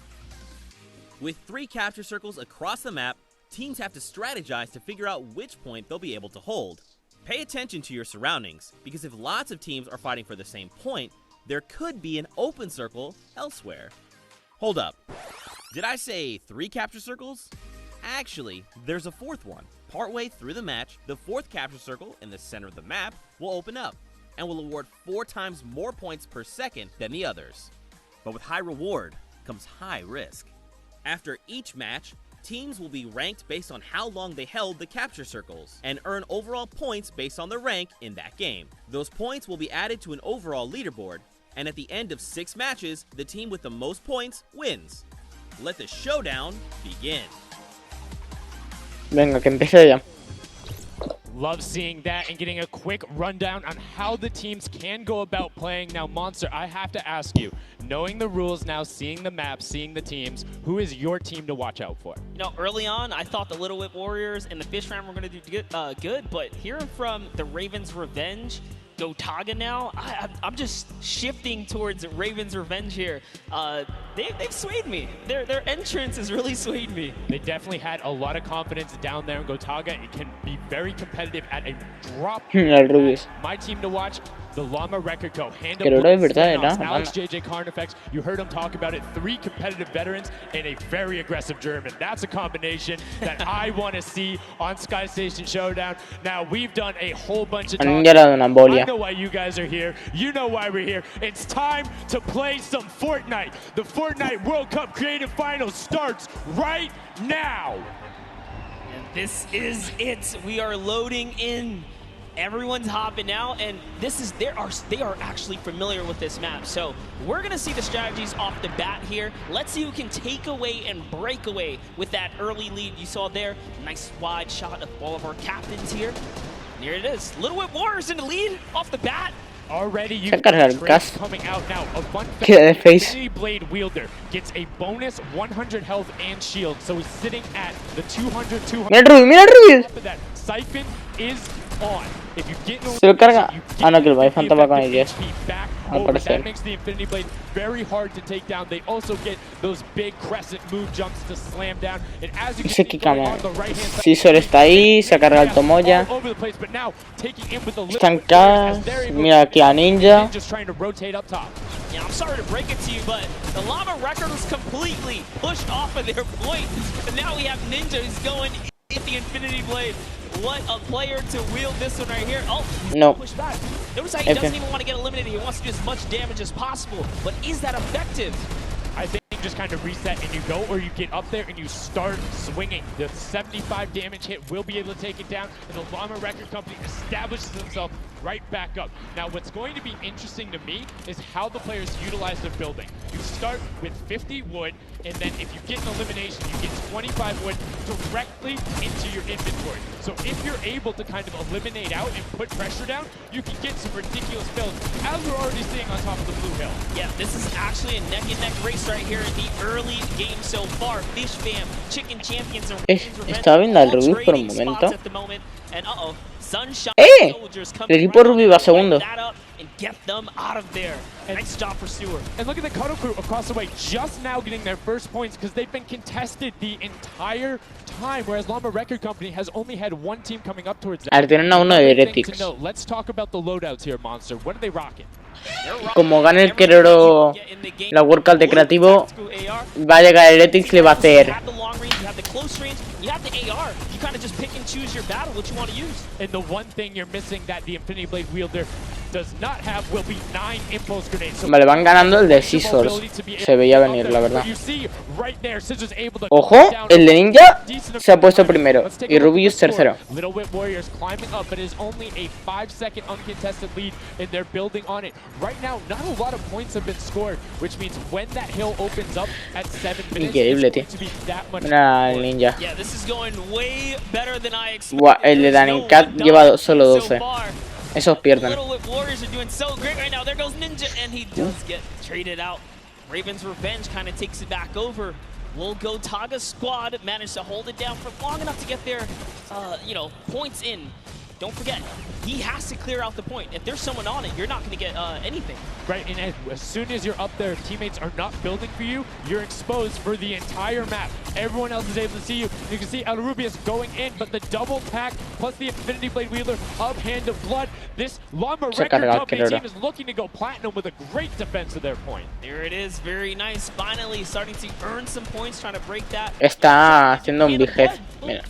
J: With 3 capture circles across the map, teams have to strategize to figure out which point they'll be able to hold. Pay attention to your surroundings, because if lots of teams are fighting for the same point, there could be an open circle elsewhere. Hold up. Did I say 3 capture circles? Actually, there's a 4th one. Partway through the match, the 4th capture circle in the center of the map will open up and will award 4 times more points per second than the others. But with high reward comes high risk. After each match, teams will be ranked based on how long they held the capture circles and earn overall points based on their rank in that game. Those points will be added to an overall leaderboard, and at the end of 6 matches, the team with the most points wins. Let the showdown begin.
C: Venga, que empiece ya.
V: Love seeing that and getting a quick rundown on how the teams can go about playing. Now, Monster, I have to ask you, knowing the rules now, seeing the map, seeing the teams, who is your team to watch out for?
W: You know, early on, I thought the Little Whip Warriors and the Fish Fam were going to do good, but hearing from the Ravens Revenge, Gotaga now, I'm just shifting towards Ravens Revenge here. They've swayed me. Their entrance has really swayed me.
V: They definitely had a lot of confidence down there in Gotaga. It can be very competitive at a drop.
C: El Rubius.
V: My team to watch, The Llama Record Co.
C: Que lo de verdad era.
V: Alex JJ Carnifex, you heard him talk about it. 3 competitive veterans and a very aggressive German. That's a combination that I want to see on Sky Station Showdown. Now, we've done a whole bunch of talking. I know why you guys are here. You know why we're here. It's time to play some Fortnite. The Fortnite World Cup Creative Finals starts right now.
W: And this is it. We are loading in. Everyone's hopping now, and this is they are actually familiar with this map. So we're gonna see the strategies off the bat here. Let's see who can take away and break away with that early lead you saw there. Nice wide shot of all of our captains here. Here it is. Little Whip Warriors in the lead off the bat.
V: Already you
C: gas
V: coming out now. A fun
C: Infinity
V: Blade wielder gets a bonus 100 health and shield, so he's sitting at the 200.
C: Mira el Ruby.
V: That Siphon is on. If you get
C: Se lo carga. Ah, no, que el Bifanta va con ellos.
V: That makes the Infinity Blade very hard to take down. They also get those big crescent move jumps to slam down. And as you can see on the right hand side,
C: Scissor está ahí, se carga el Tomoya. Están Cass. Mira aquí a Ninja.
W: Just trying to rotate up top. Yeah, I'm sorry to break it to you, but the Llama Record was completely pushed off of their point. And now we have Ninja who's going in the Infinity Blade. What a player to wield this one right here. Oh,
C: no.
W: Push back. Notice how he doesn't even want to get eliminated. He wants to do as much damage as possible. But is that effective?
V: I think you just kind of reset and you go, or you get up there and you start swinging. The 75 damage hit will be able to take it down, and the Llama Record Company establishes himself right back up. Now, what's going to be interesting to me is how the players utilize their building. You start with 50 wood, and then if you get an elimination, you get 25 wood directly into your inventory. So if you're able to kind of eliminate out and put pressure down, you can get some ridiculous builds, as we're already seeing on top of the Blue Hill.
W: Yeah, this is actually a neck-and-neck race right here in the early game so far. Fish Fam, Chicken Champions, and
C: Estaba viendo al Ruby por un momento.
W: And Sunshine Soldiers
C: El equipo Ruby va segundo.
W: And get them out of there. Nice job for Stewart.
V: And look at the Cuddle Crew across the way, just now getting their first points because they've been contested the entire time, whereas Llama Record Company has only had one team coming up towards them.
C: Tienen a uno de Heretics.
V: Let's talk about the loadouts here, Monster. What are they rocking?
C: Como gane el Querero la World Cup de creativo, va a llegar Heretics y le va a hacer.
W: You have the AR. You kind of just pick and choose your battle, what you want to use.
V: And the one thing you're missing that the Infinity Blade wielder does not have will be 9 impulse grenades.
C: Vale, van ganando el de Scissors. Se veía venir, la verdad. Ojo, el de Ninja se ha puesto primero y Rubius tercero.
V: Little Whip Warriors climbing up, but it is only a 5-second uncontested lead, and they're building on it. Right now, not a lot of points have been scored, which means when that hill opens up at 7 minutes,
C: increíble, tío. Mira el Ninja.
W: Yeah, this is going way better than I expected.
C: Buah, el de Danny Cat lleva solo 12. Esos pierden.
W: Little Whip Warriors are doing so great right now. There goes Ninja, and he does get traded out. Raven's Revenge kind of takes it back over. We'll go Taga's squad managed to hold it down for long enough to get their, points in. Don't forget, he has to clear out the point. If there's someone on it, you're not going to get anything.
V: Right, and as soon as you're up there, teammates are not building for you, you're exposed for the entire map. Everyone else is able to see you. You can see El Rubius going in, but the double pack plus the Infinity Blade wielder of Hand of Blood. This Llama Record Company team is looking to go platinum with a great defense of their point.
W: There it is, very nice. Finally starting to earn some points, trying to break that.
C: Está haciendo un big head. Mira,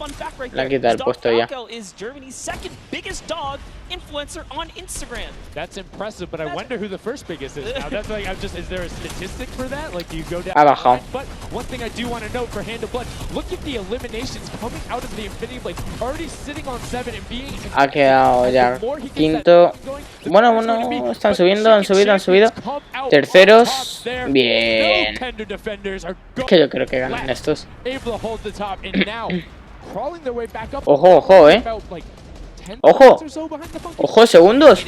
C: le han quitado el puesto ya.
W: Is Germany's second biggest dog influencer on Instagram.
V: That's impressive, but I wonder who the first biggest is now. That's like, is there a statistic for that? Like, do you go down? But one thing I do want to note for Hand of Blood, look at the eliminations coming out of the Infinity Blade, already sitting on 7 and being.
C: Ha quedado ya quinto. Bueno, están subiendo, han subido. Terceros, bien. Es que yo creo que ganan estos. Ojo, ojo, segundos.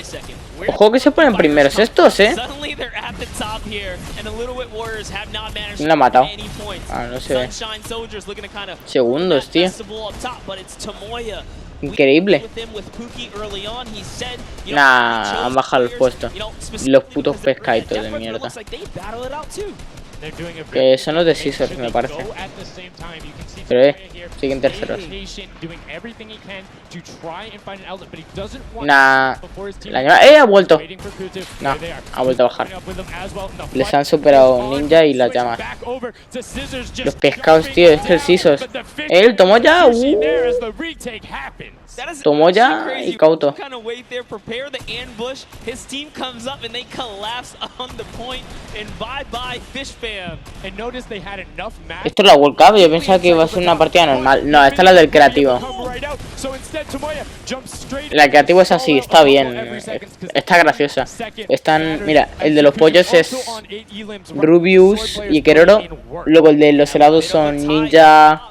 C: Ojo que se ponen primeros estos, ¿Quién la ha matado? Ah, no se ve. Segundos, tío. Increíble. Nah, han bajado el puesto. Los putos pescaditos de mierda. Que son los de Scissors, me parece. Pero siguen terceros. Nah. Ha vuelto. No, ha vuelto a bajar. Les han superado Ninja y las llamas. Los pescados, tío, es que el Scissors. Él tomó ya. Tomó ya y Cauto. Esto es la World Cup, yo pensaba que iba a ser una partida normal. No, esta es la del creativo. La creativo es así, está bien. Está graciosa. Están, mira, el de los pollos es Rubius y Keroro. Luego el de los helados son Ninja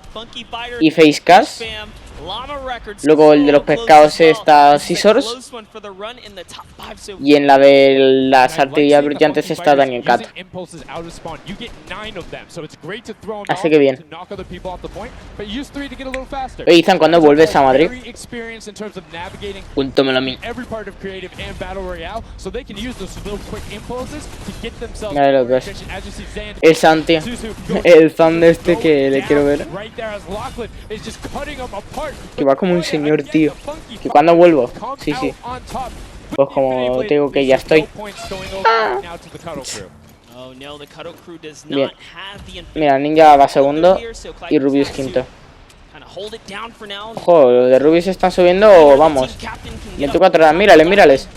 C: y Facecast. Luego el de los pescados está Scissors. Y en la de las artillerías brillantes está Daniel Cat. Así que bien. Oye, Ethan, ¿cuándo vuelves a Madrid? Cuéntamelo a mí. Mira lo que es. El Santi. El fan de este que le quiero ver. Que va como un señor, tío. ¿Que cuando vuelvo? Sí, sí. Pues como te digo que ya estoy. Bien. Mira, Ninja va segundo y Rubius quinto. Ojo, los de Rubius están subiendo, vamos. 24 horas, mírales, mírales.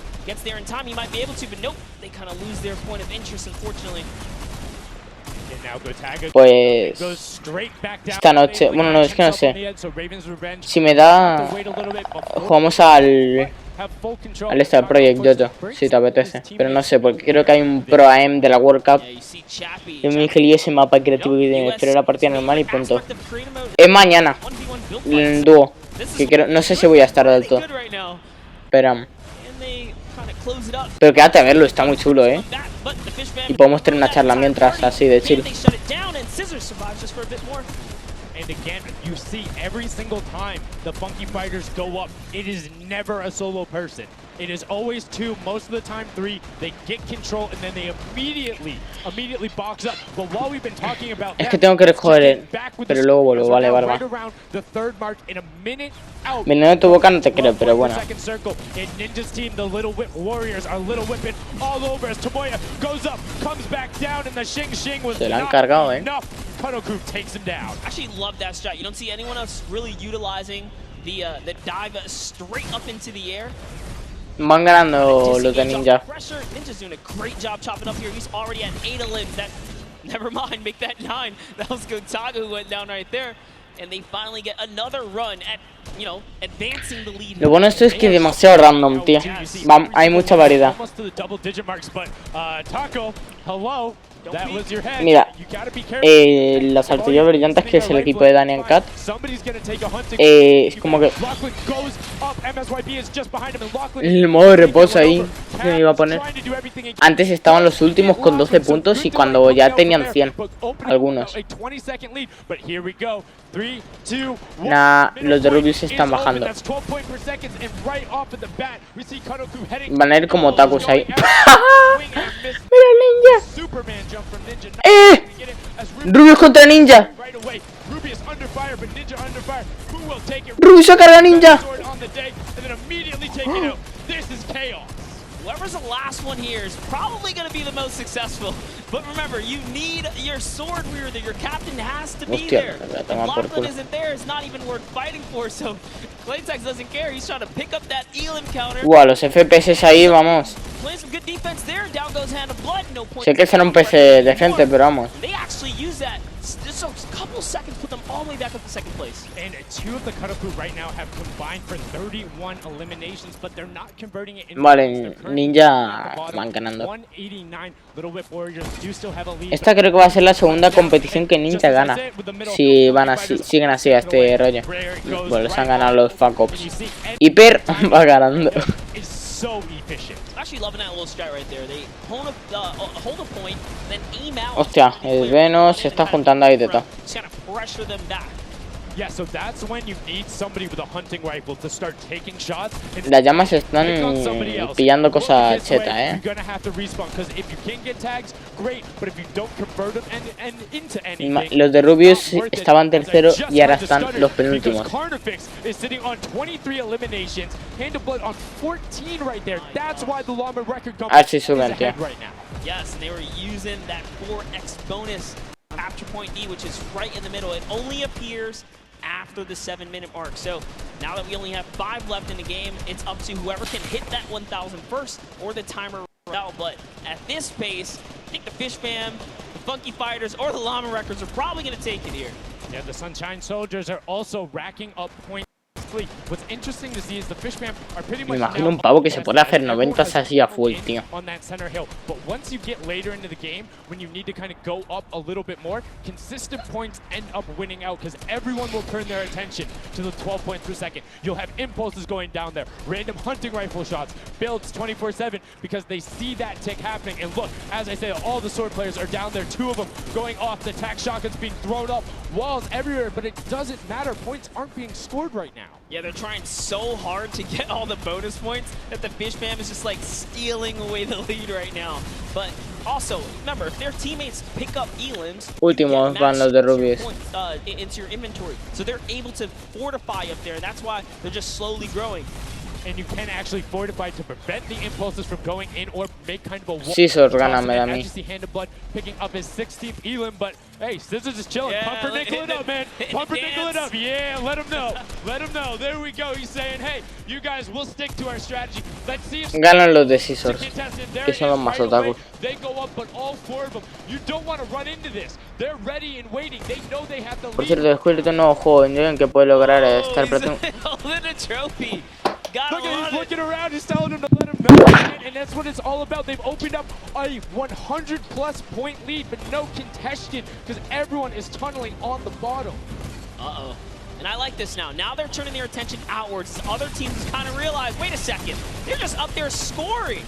C: Pues esta noche, bueno, no, es que no sé. Si me da, jugamos al Project Jojo, si te apetece. Pero no sé, porque creo que hay un Pro AM de la World Cup. Yo me dije ese mapa creativo que tiene, pero la partida normal y punto. Es mañana, el dúo, que creo, no sé si voy a estar del todo. Pero quédate a verlo, está muy chulo, Y podemos tener una charla mientras, así de chill.
V: And again, you see every single time the Funky Fighters go up, it is never a solo person. It is always two, most of the time three. They get control and then they immediately box up. But while we've been talking about
C: es que tengo que recoger, pero luego vuelvo, vale, vale, va. Viniendo de tu boca no te creo, pero bueno. Se lo han cargado,
W: takes him down. Actually love that strat. You don't see anyone else really utilizing the dive straight up into the air.
C: Van ganando los de Ninja.
W: Ninja's doing a great job chopping up here. He's already at 8 of limbs. That, never mind, make that 9. That was Gotaga who went down right there. And they finally get another run at, you know, advancing the lead.
C: Lo bueno esto es que es demasiado random, tío. Hay mucha variedad. Mira, las artillerías brillantes, que es el equipo de Daniel Cat, es como que el modo de reposo ahí que me iba a poner. Antes estaban los últimos con 12 puntos y cuando ya tenían 100 algunos. Nah, los de Rubius están bajando. Van a ir como tacos ahí. ¡Mira, Ninja! Rubius contra Ninja. Rubius a carga Ninja.
W: Whoever's the last one here is probably going to be the most successful. But remember, you need your sword wielder. Your captain has to be there. If Lachlan isn't there, it's not even worth fighting for. So Claytex doesn't care. He's trying to pick up that Elim counter.
C: Los FPS ahí, vamos.
W: Playing some good defense there. Down goes Hand of Blood. No point.
C: Sé que será un PC decente, pero vamos.
W: They actually use that. Just a couple seconds put them all the way back up to second place.
V: And two of the Cutter crew right now have combined for 31 eliminations, but they're not converting it into.
C: Vale, Ninja van ganando. Esta creo que va a ser la segunda competición que Ninja gana. Si van así, siguen así a este rollo. Bueno, les han ganado los Fuck Ops. Hyper va ganando. Hostia, el Venom se está juntando ahí de todo.
V: Yeah, so that's when you need somebody with a hunting rifle to start taking shots.
C: Las llamas están pillando cosas cheta,
V: You're gonna have to respawn because if you can get tags, great, but if you don't convert them and into anything,
C: los de Rubius estaban tercero y ahora están los penúltimos.
V: Carnifex is sitting on 23 eliminations, Hand of Blood on 14 right there. That's why the Llama record company is ahead right now.
W: Yes, and they were using that 4x bonus capture point D, which is right in the middle. It only appears after the 7-minute mark. So now that we only have 5 left in the game, it's up to whoever can hit that 1,000 first or the timer out. But at this pace, I think the Fish Fam, the Funky Fighters, or the Llama Records are probably going to take it here.
V: Yeah, the Sunshine Soldiers are also racking up points. What's interesting to see is the Fish Fam are pretty much
C: Me imagino un pavo que se puede hacer 90 así a full, tío.
V: On that center hill, but once you get later into the game, when you need to kind of go up a little bit more, consistent points end up winning out because everyone will turn their attention to the 12 points per second. You'll have impulses going down there, random hunting rifle shots, builds 24/7 because they see that tick happening. And look, as I said, all the sword players are down there, 2 of them going off, the attack shotguns being thrown up, walls everywhere, but it doesn't matter. Points aren't being scored right now.
W: Yeah, they're trying so hard to get all the bonus points that the Fish Fam is just like stealing away the lead right now. But also, remember, if their teammates pick up elims,
C: Últimos van los de Rubius.
W: Into your inventory. So they're able to fortify up there, and that's why they're just slowly growing.
V: And you can actually fortify to prevent the impulses from going in or make kind of a wall.
C: Scissors gáname a mí.
V: As you see Hand of Blood picking up his 16th elim, but hey, Scissors is chilling.
W: Yeah,
V: Pumpernickel it up, man. Pumpernickel it up. Yeah, let him know. Let him know. There we go. He's saying, hey, you guys will stick to our strategy. Let's see if
C: ganan los de Scissors, que son los más otakus.
V: They go up, but all 4 of them. You don't want to run into this. They're ready and waiting. They know they have the lead.
C: Por cierto, descubierto un nuevo juego en el que puede lograr estar
W: Holding a trophy.
V: Look at he's looking around, he's telling him to let him know, and that's what it's all about. They've opened up a 100+ point lead, but no contention because everyone is tunneling on the bottom.
W: Uh-oh. And I like this now. Now they're turning their attention outwards. Other teams kind of realize, wait a second, they're just up there scoring.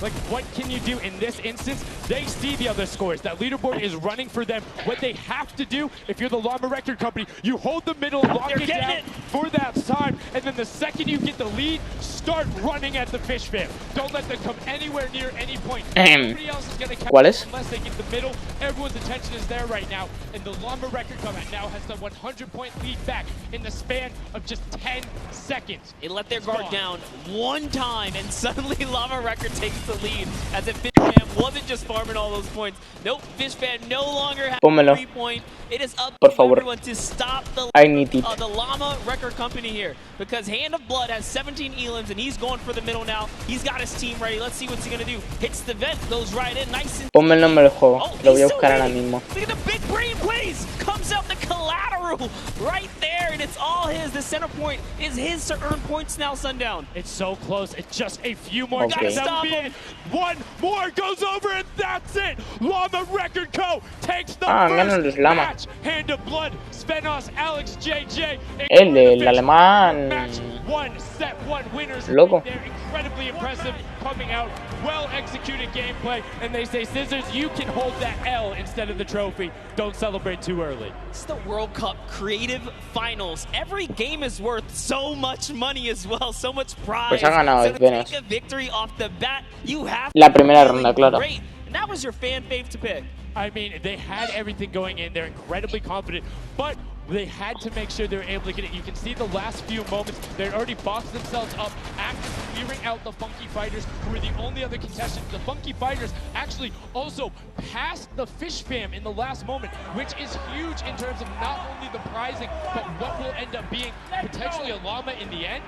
V: Like, what can you do in this instance? They see the other scores. That leaderboard is running for them. What they have to do, if you're the Llama Record Company, you hold the middle, lock it down for that time, and then the second you get the lead, start running at the Fish Fam. Don't let them come anywhere near any point. Nobody else is going to catch unless they get the middle. Everyone's attention is there right now, and the Llama Record Company now has the 100-point lead back in the span of just 10 seconds.
W: They let their guard down one time, and suddenly Llama Record takes the lead, as if Fish Fam wasn't just farming all those points. Nope, Fish Fam no longer has a 3-point. It is up to everyone to stop the Llama Record Company here, because Hand of Blood has 17 elims, and he's going for the middle now. He's got his team ready. Let's see what's he gonna do. Hits the vent, goes right in, nice and...
C: Ponme el nombre del juego, lo voy a buscar ahora mismo.
W: Look at the big brain plays! Comes out the collateral right there, and it's all his. The center point is his to earn points now, Sundown.
V: It's so close. It's just a few more. Gotta stop him. 1 more goes over, and that's it. Llama Record Co. takes the first match. Hand of Blood, Spenos, Alex, JJ.
C: El del alemán.
V: Match 1, set 1 winners.
C: Loco.
V: They're incredibly impressive coming out. Well executed gameplay, and they say, Scissors, you can hold that L instead of the trophy. Don't celebrate too early.
W: It's the World Cup Creative Finals. Every game is worth so much money as well, so much prize.
C: Pues ha ganado
W: so to take a victory off the bat, you have
C: la primera ronda, claro.
W: Great. And that was your fan fave to pick.
V: I mean, they had everything going in. They're incredibly confident, but they had to make sure they were able to get it. You can see the last few moments, they'd already boxed themselves up after clearing out the Funky Fighters, who were the only other contestants. The Funky Fighters actually also passed the Fish Fam in the last moment, which is huge in terms of not only the prizing, but what will end up being potentially a llama in the end.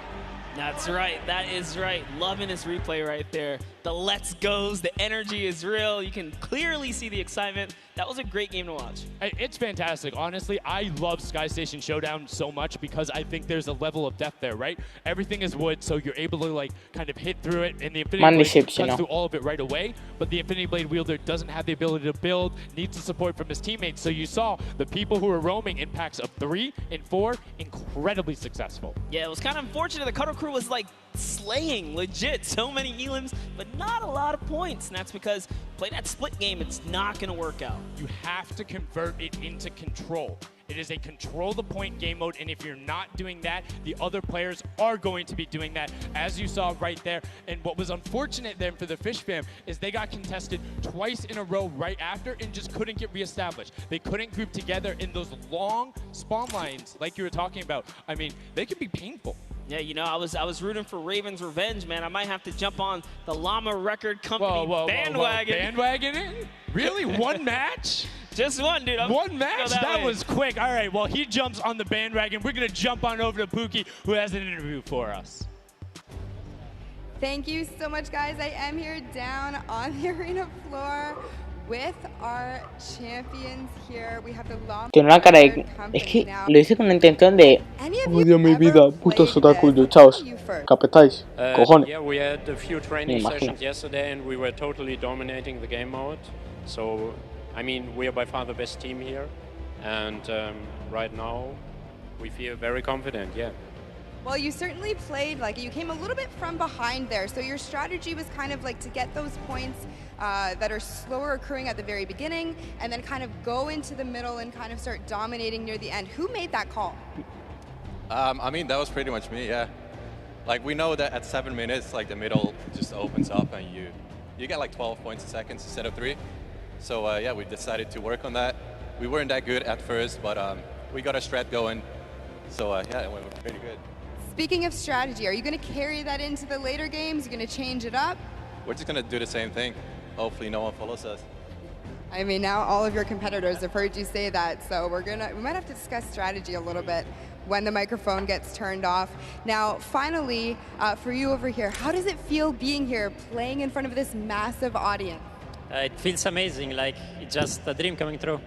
W: That's right. That is right. Loving this replay right there. The let's goes, the energy is real. You can clearly see the excitement. That was a great game to watch.
V: It's fantastic. Honestly, I love Sky Station Showdown so much because I think there's a level of depth there, right? Everything is wood, so you're able to like kind of hit through it, and the Infinity Blade cuts through all of it right away. But the Infinity Blade wielder doesn't have the ability to build, needs the support from his teammates. So you saw the people who were roaming in packs of 3 and 4, incredibly successful.
W: Yeah, it was kind of unfortunate. The Cutter Crew was like slaying legit so many elims, but not a lot of points, and that's because play that split game, it's not going to work out.
V: You have to convert it into control, It is a control the point game mode, and if you're not doing that, the other players are going to be doing that, as you saw right there. And what was unfortunate then for the Fish fam is they got contested twice in a row right after and just couldn't get reestablished. They couldn't group together in those long spawn lines like you were talking about. I mean, they can be painful.
W: Yeah, you know, I was rooting for Raven's revenge, man. I might have to jump on the Llama Record Company bandwagon.
V: Bandwagoning? Really? One match?
W: Just one, dude.
V: One match? That was quick. All right, well, he jumps on the bandwagon. We're going to jump on over to Pookie, who has an interview for us.
S: Thank you so much, guys. I am here down on the arena floor with our champions here. We have the Llama
C: Tiene una cara de...
S: Company
C: Es que
S: now.
C: lo hice con la intención de... Odio mi vida, putos otakus duchaos. ¿Capetáis? Cojones.
A: Yeah, we had a few
C: Me
A: training
C: imagino.
A: sessions yesterday and we were totally dominating the game mode. So, I mean, we are by far the best team here. And right now, we feel very confident, yeah.
S: Well, you certainly played like you came a little bit from behind there. So your strategy was kind of like to get those points that are slower accruing at the very beginning and then kind of go into the middle and kind of start dominating near the end. Who made that call?
Q: I mean, that was pretty much me, yeah. Like, we know that at 7 minutes, like, the middle just opens up and you get like 12 points a second instead of 3. So, yeah, we decided to work on that. We weren't that good at first, but we got a strat going. So, yeah, it went pretty good.
S: Speaking of strategy, are you going to carry that into the later games? You're going to change it up?
Q: We're just going to do the same thing. Hopefully no one follows us.
S: I mean, now all of your competitors have heard you say that, so we might have to discuss strategy a little bit when the microphone gets turned off. Now, finally, for you over here, how does it feel being here, playing in front of this massive audience?
B: It feels amazing, like it's just a dream coming true.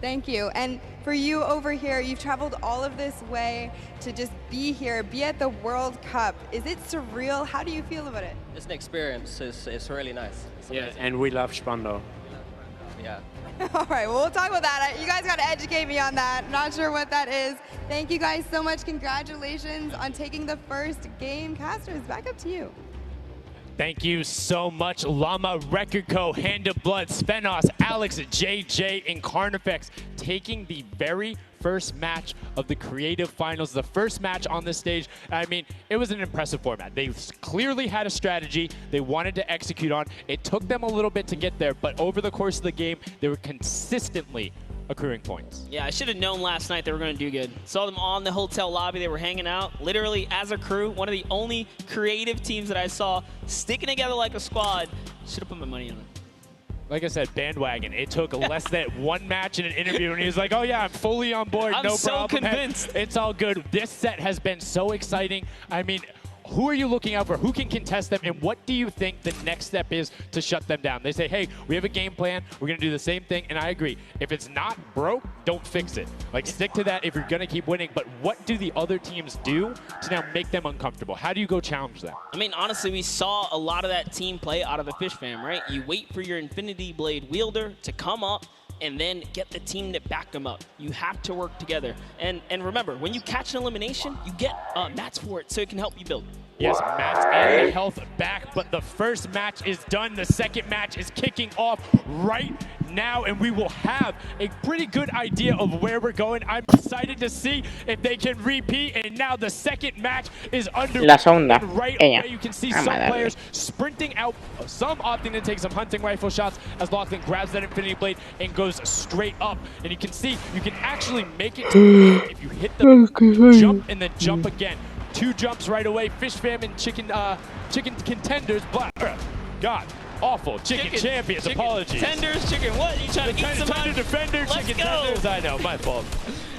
S: Thank you. And for you over here, you've traveled all of this way to just be here, be at the World Cup. Is it surreal? How do you feel about it?
D: It's an experience. It's really nice. It's
A: Yeah,
D: amazing.
A: and we love Spandau.
D: Yeah.
S: All right, well, we'll talk about that. You guys got to educate me on that. Not sure what that is. Thank you guys so much. Congratulations on taking the first game. Casters, back up to you.
V: Thank you so much, Llama Record Co., Hand of Blood, Svenos, Alex, JJ, and Carnifex taking the very first match of the creative finals, the first match on this stage. I mean, it was an impressive format. They clearly had a strategy they wanted to execute on. It took them a little bit to get there, but over the course of the game, they were consistently accruing points.
W: Yeah, I should have known last night they were going to do good. Saw them on the hotel lobby. They were hanging out, literally as a crew. One of the only creative teams that I saw sticking together like a squad. Should have put my money on it.
V: Like I said, bandwagon. It took less than one match in an interview, and he was like, oh, yeah, I'm fully on board.
W: I'm
V: no
W: so
V: problem.
W: convinced.
V: Hey, it's all good. This set has been so exciting. I mean, who are you looking out for? Who can contest them? And what do you think the next step is to shut them down? They say, hey, we have a game plan. We're going to do the same thing. And I agree. If it's not broke, don't fix it. Like, stick to that if you're going to keep winning. But what do the other teams do to now make them uncomfortable? How do you go challenge them?
W: I mean, honestly, we saw a lot of that team play out of the Fish fam, right? You wait for your Infinity Blade wielder to come up and then get the team to back them up. You have to work together. And remember, when you catch an elimination, you get mats for it so it can help you build.
V: Yes, mats and the health back, but the first match is done. The second match is kicking off right now, and we will have a pretty good idea of where we're going. I'm excited to see if they can repeat, and now the second match is underway.
C: La segunda.
V: Right
C: Ella.
V: away, you can see
C: Vamos
V: some
C: a darle.
V: players sprinting out, some opting to take some hunting rifle shots as Lachlan grabs that Infinity Blade and goes straight up. And you can see, you can actually make it to if you hit the jump and then jump again. 2 jumps right away. Fish fam and chicken contenders. God, awful. Chicken champions. Apologies.
W: Tenders, chicken what? You trying to eat some
V: Tender defender,
W: Let's
V: chicken
W: go.
V: tenders. I know, my fault.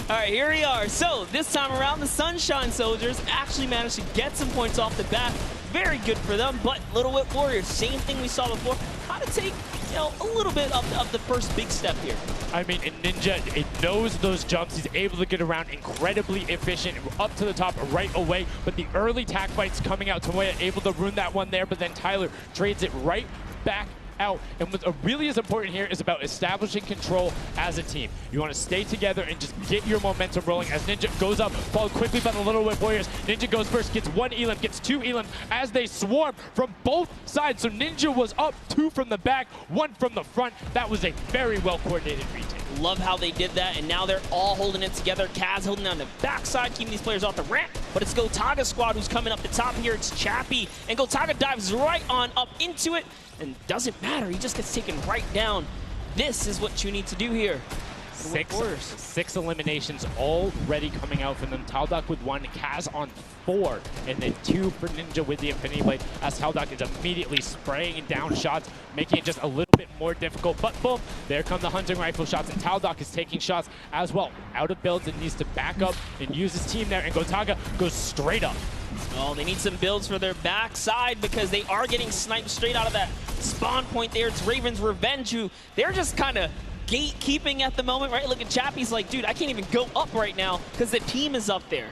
W: All right, here we are. So this time around, the Sunshine Soldiers actually managed to get some points off the bat. Very good for them, but Little Whip Warriors, same thing we saw before. How to take, you know, a little bit of the first big step here.
V: I mean, Ninja, it knows those jumps. He's able to get around incredibly efficient, up to the top right away. But the early tack fights coming out, Tomoya able to ruin that one there, but then Tyler trades it right back out. And what really is important here is about establishing control as a team. You want to stay together and just get your momentum rolling as Ninja goes up, followed quickly by the Little Whip Warriors. Ninja goes first, gets 1 elim, gets 2 elim as they swarm from both sides. So Ninja was up 2 from the back, 1 from the front. That was a very well-coordinated retake.
W: Love how they did that, and now they're all holding it together. Kaz holding down the backside, keeping these players off the ramp, but it's Gotaga's squad who's coming up the top here. It's Chappie, and Gotaga dives right on up into it, and doesn't matter, he just gets taken right down. This is what you need to do here.
V: Six eliminations already coming out from them. Taldock with 1, Kaz on 4, and then 2 for Ninja with the Infinity Blade, as Taldock is immediately spraying down shots, making it just a little bit more difficult. But boom, there come the hunting rifle shots, and Taldock is taking shots as well. Out of builds and needs to back up and use his team there, and Gotaga goes straight up.
W: Oh, they need some builds for their backside because they are getting sniped straight out of that spawn point there. It's Raven's Revenge, who they're just kind of gatekeeping at the moment, right? Look at Chappie's like, dude, I can't even go up right now because the team is up there.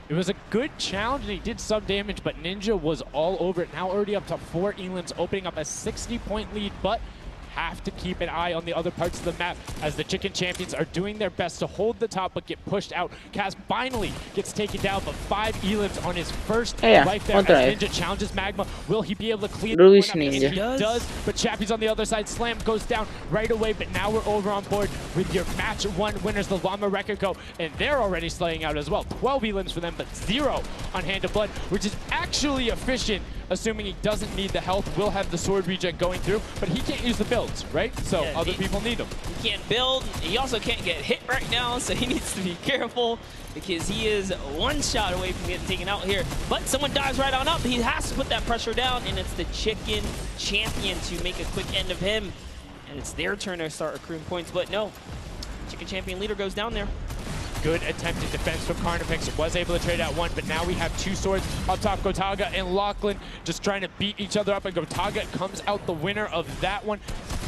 V: It was a good challenge, and he did some damage, but Ninja was all over it. Now already up to 4 elims, opening up a 60-point lead, but have to keep an eye on the other parts of the map as the Chicken Champions are doing their best to hold the top but get pushed out. Kaz finally gets taken down, but 5 elims on his first life there as Ninja challenges Magma. Will he be able to clean one up? And he does, but Chappie's on the other side. Slam goes down right away, but now we're over on board with your match 1 winners, the Llama Rekiko, and they're already slaying out as well. 12 elims for them, but 0 on Hand of Blood, which is actually efficient, assuming he doesn't need the health. Will have the sword regen going through, but he can't use the builds, right? So yeah, other people need them.
W: He can't build. He also can't get hit right now, so he needs to be careful because he is 1 shot away from getting taken out here. But someone dives right on up. He has to put that pressure down, and it's the Chicken Champion to make a quick end of him. And it's their turn to start accruing points, but no. Chicken Champion leader goes down there.
V: Good attempted defense from Carnifex. Was able to trade out 1, but now we have 2 swords up top. Gotaga and Lachlan just trying to beat each other up, and Gotaga comes out the winner of that one.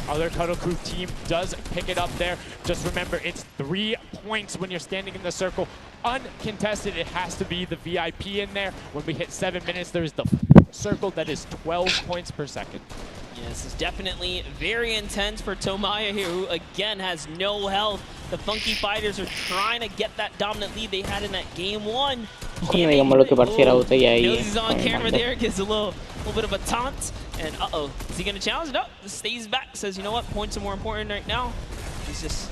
V: Other Cuddle Crew team does pick it up there. Just remember, it's 3 points when you're standing in the circle. Uncontested, it has to be the VIP in there. When we hit 7 minutes, there's the circle that is 12 points per second.
W: Yeah, this is definitely very intense for Tomaya here, who again has no health. The Funky Fighters are trying to get that dominant lead they had in that game 1. He's on camera there, gives a little bit of a taunt, and uh-oh, is he gonna challenge? No, stays back, says, you know what, points are more important right now. He's just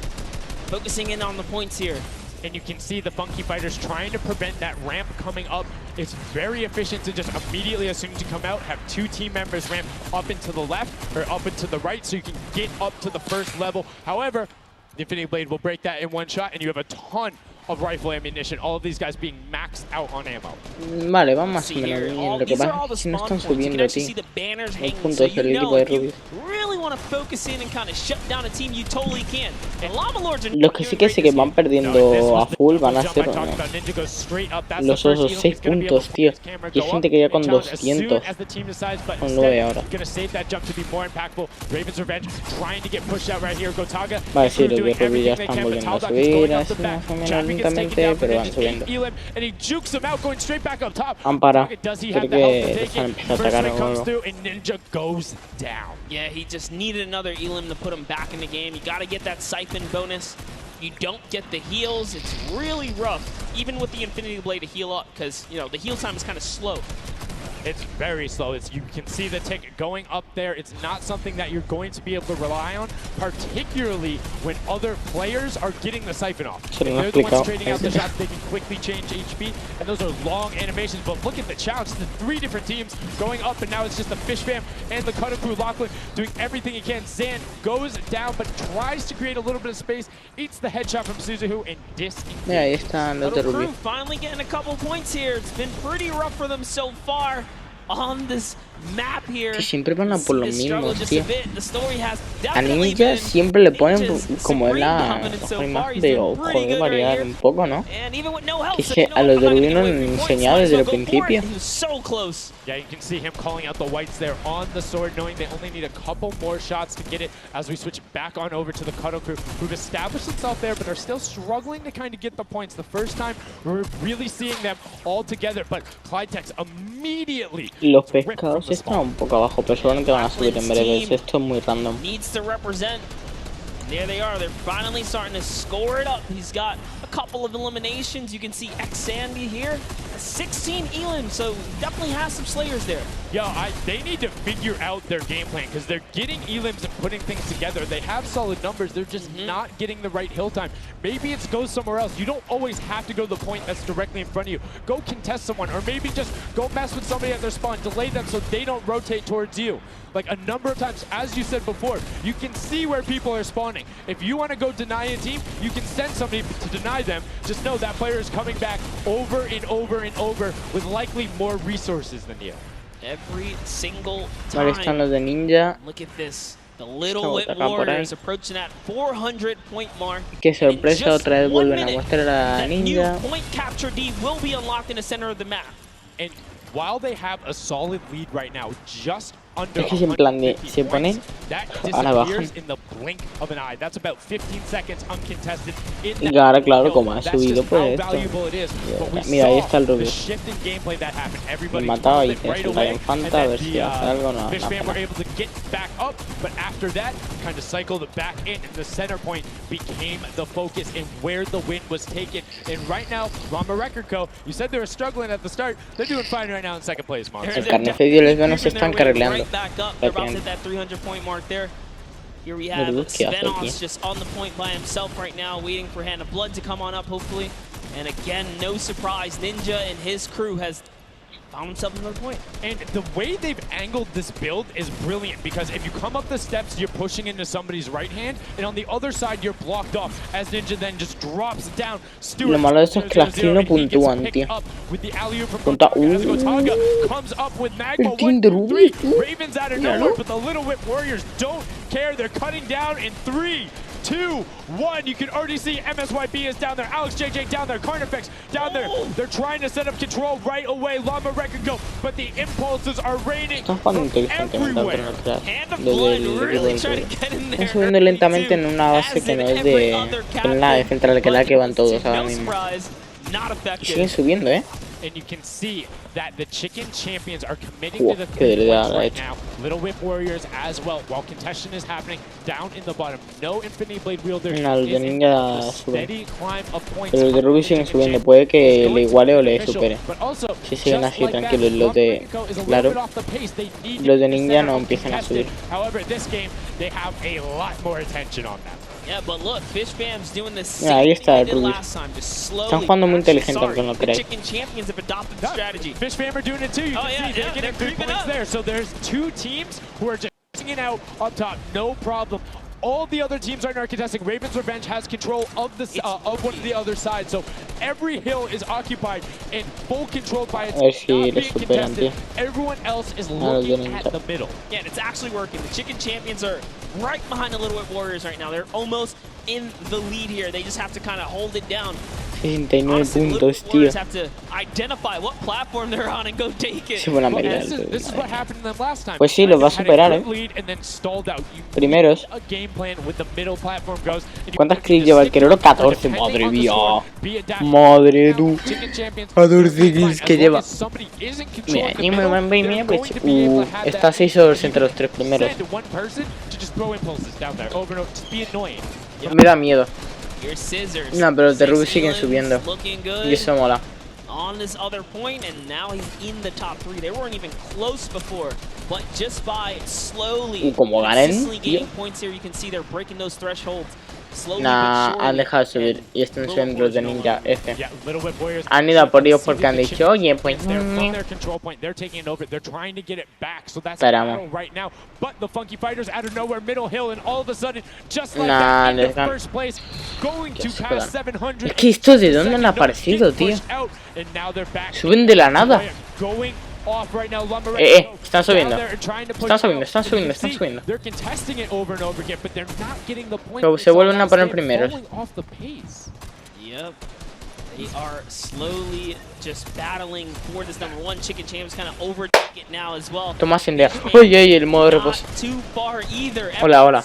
W: focusing in on the points here.
V: And you can see the Funky Fighters trying to prevent that ramp coming up. It's very efficient to just immediately, as soon as you come out, have 2 team members ramp up and to the left or up and to the right so you can get up to the first level. However, the Infinity Blade will break that in 1 shot, and you have a ton of rifle ammunition. All of these guys being maxed out on ammo.
C: Vale, van más o menos bien. Lo que pasa es que si no están subiendo, tío. Los puntos del equipo de Ruby. Los que sí que sé que van perdiendo a full van a ser los otros 6 puntos, tío. Y hay gente que ya con 200. Con 9 ahora. Vale, sí, los de Ruby ya están volviendo a subir, así más o menos lentamente, pero van subiendo. Ampara, creo que dejan empezar a atacar o algo.
W: Yeah, he just needed another Elim to put him back in the game. You got to get that siphon bonus. You don't get the heals. It's really rough, even with the Infinity Blade to heal up, because, you know, the heal time is kind of slow.
V: It's very slow. You can see the tick going up there. It's not something that you're going to be able to rely on, particularly when other players are getting the siphon off. If they're the ones trading out the shots, they can quickly change HP, and those are long animations. But look at the challenge. The 3 different teams going up, and now it's just the Fish Fam and the Cutter Crew. Lachlan doing everything he can. Zan goes down, but tries to create a little bit of space, eats the headshot from Suzuhu, and disengages.
C: Yeah, ahí están los de Ruby.
W: Crew finally getting a couple points here. It's been pretty rough for them so far on this map here.
C: Que siempre van a por los mismos, tío. A Ninja siempre le ponen como es la imagen de joder, variar un poco, ¿no? Que a los de Ruby no han enseñado desde el principio.
V: Yeah, you can see him calling out the whites there on the sword, knowing they only need a couple more shots to get it as we switch back on over to the Cuddle Crew, who've established themselves there, but are still struggling to kind of get the points. The first time we're really seeing them all together, but Clydetex immediately.
C: Los pescados están un poco abajo, pero seguramente van a subir en breves. Esto es muy random.
W: Needs to represent. There they are. They're finally starting to score it up. He's got a couple of eliminations. You can see X Sandy here, 16 Elim, so definitely has some Slayers there.
V: Yo, they need to figure out their game plan because they're getting elims and putting things together. They have solid numbers. They're just not getting the right hill time. Maybe it's go somewhere else. You don't always have to go to the point that's directly in front of you. Go contest someone, or maybe just go mess with somebody at their spawn. Delay them so they don't rotate towards you. Like a number of times, as you said before, you can see where people are spawning. If you want to go deny a team, you can send somebody to deny them. Just know that player is coming back over and over and over with likely more resources than you.
W: Every single
C: Vale,
W: time.
C: están los de Ninja.
W: Look at this. The Little Whip Warriors approaching that 400 point mark.
C: Qué sorpresa, otra vez vuelven a mostrar a Ninja.
W: New point capture D will be unlocked in the center of the map.
V: And while they have a solid lead right now, just under
C: Es que es en plan de, se ponen, ahora bajan.
V: in the blink of an eye. That's about 15 seconds uncontested.
C: Y ahora, claro, como ha subido, pues esto. Mira, ahí está el Rubius. Me mataba y te salta en Fanta a ver si hace algo. No,
V: no. But after that, kind of cycled back in, and the center point became the focus and where the win was taken. And right now, Rama Record Co., you said they were struggling at the start. They're doing fine right now in second place, Monster.
C: El carnefedio lesbiano se están cargando.
W: Back up. They're about to hit that 300 point mark there. Here we have Svenos just on the point by himself right now, waiting for Hand of Blood to come on up, hopefully. And again, no surprise, Ninja and his crew has found himself another point.
V: And the way they've angled this build is brilliant, because if you come up the steps, you're pushing into somebody's right hand, and on the other side, you're blocked off as Ninja then just drops down.
C: Lo malo de esto es que las kills no puntúan, tío. Punta.
V: Comes up with Magma. 1, 2, 3. Ravens out of nowhere, but the Little Whip Warriors don't care. They're cutting down in 3, 2, 1. You can already see MSYB is down there. Alex JJ down there. Carnifex down there. They're trying to set up control right away. Llama Record Go, but the impulses are raining from everywhere.
W: Hand of Blood really trying to get in there.
C: Están subiendo lentamente en una base que no es de... en la central que la que van todos ahora mismo. Y siguen subiendo,
V: And you can see that the Chicken Champions are committing to the 3 points right now. Little Whip Warriors as well, while contention is happening down in the bottom. No Infinity Blade Wielder.
C: Los de Ninja suben. Pero los de Ruby siguen subiendo. Puede que le iguale o le supere. Si siguen así tranquilos los de... Claro. Los de Ninja no empiezan a subir.
V: However, this game, they have a lot more attention on them.
W: Yeah, but look, Fish Fam's doing the
C: same ahí está el Ruby. Están jugando muy inteligente, aunque no lo creáis.
V: Fish Fam are doing it too. You can see they're getting good points there. So there's 2 teams who are just hanging out up top, no problem. All the other teams right now are contesting. Raven's Revenge has control of the of one of the other side, so every hill is occupied and full controlled by its not being contested. Everyone else is looking at the middle.
W: Yeah, and it's actually working. The Chicken Champions are right behind the Little Whip Warriors right now. They're almost in the lead here. They just have to kind of hold it down.
C: 69 puntos, tío.
W: Have to identify what platform they're on and go take it.
C: Sí, buena pelea.
V: Pues
C: Pues sí, los va a superar, Primeros. ¿Cuántas kills lleva el Queroro? 14, madre mía. Madre tú. 14 kills que lleva. Mira, ni me van a mía, pues. Está 6 horas entre los 3 primeros. Me da miedo. No, pero los de Ruby siguen subiendo. Y eso mola.
W: On this other point, and now he's in the top 3. They weren't even close before, but just by slowly consistently getting points here, you can see they're breaking those thresholds.
C: Nah, han dejado de subir y están subiendo los de Ninja F. Han ido a por ellos porque han dicho, oye, pues... Esperamos. Nah, les ganan. Es que esto de dónde han aparecido, tío. Suben de la nada. Están subiendo. Están subiendo. Pero se vuelven a poner primeros.
W: Yep. They are slowly just battling for this number 1. Chicken Champs kind of overtake it now as well.
C: Toma sin idea. Oye, el modo de reposo. Hola.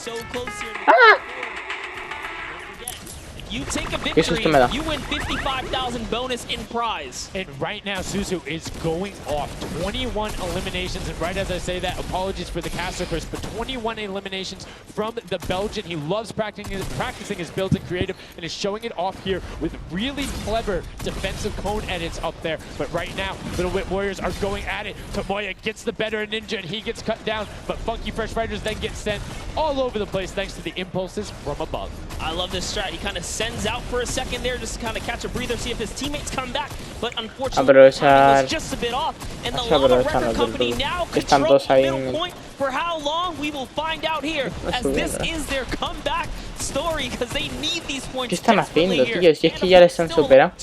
W: You take a
C: ¿Qué susto me da?
W: victory, you win 55,000 bonus in prize.
V: And right now, Suzu is going off 21 eliminations. And right as I say that, apologies for the caster curse, but 21 eliminations from the Belgian. He loves practicing his builds in creative and is showing it off here with really clever defensive cone edits up there. But right now, Little Whip Warriors are going at it. Tomoya gets the better of Ninja and he gets cut down, but Funky Fresh Fighters then get sent all over the place thanks to the impulses from above.
W: I love this strat. He kind of sends out for a second there just to kind of catch a breather, see if his teammates come back. But unfortunately, the timing was just a bit off. And the Llama Record Company now controls the middle point. For how long, we will find out here, as this is their comeback story, because they need these points.
C: ¿Qué están haciendo, tío? Si es que ya les han superado.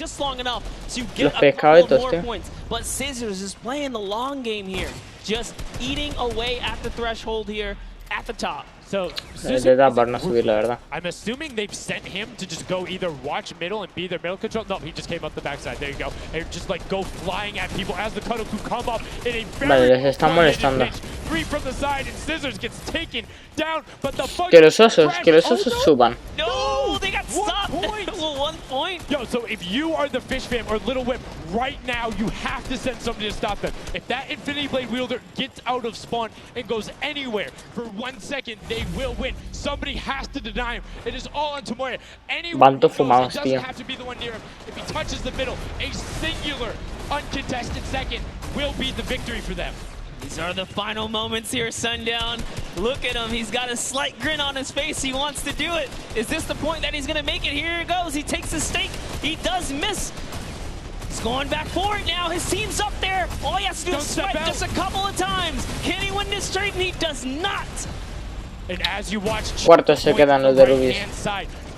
C: Los pescados, tío.
W: But Scissors is playing the long game here, just eating away at the threshold here at the top.
V: So,
C: I'm
V: assuming they've sent him to just go either watch middle and be their middle control. No, he just came up the backside. There you go. And just like go flying at people as the cuddle could come up in a very pitch. 3 from the side and Scissors gets taken down, but the
C: que los osos suban.
W: No, they got stopped. 1 point.
V: Yo, so if you are the Fish Fam or Little Whip, right now you have to send somebody to stop them. If that Infinity Blade wielder gets out of spawn and goes anywhere for 1 second, they will win. Somebody has to deny him. It is all on Tomoya. Anyone who knows, it doesn't have to be the one near him. If he touches the middle, a singular uncontested second will be the victory for them.
W: These are the final moments here, Sundown. Look at him. He's got a slight grin on his face. He wants to do it. Is this the point that he's going to make it? Here it goes. He takes the stake. He does miss. He's going back for it now. His team's up there. All he has to do is swipe just a couple of times. Can he win this straight? And he does not.
V: And as you watch,
C: cuartos se quedan los de Rubies.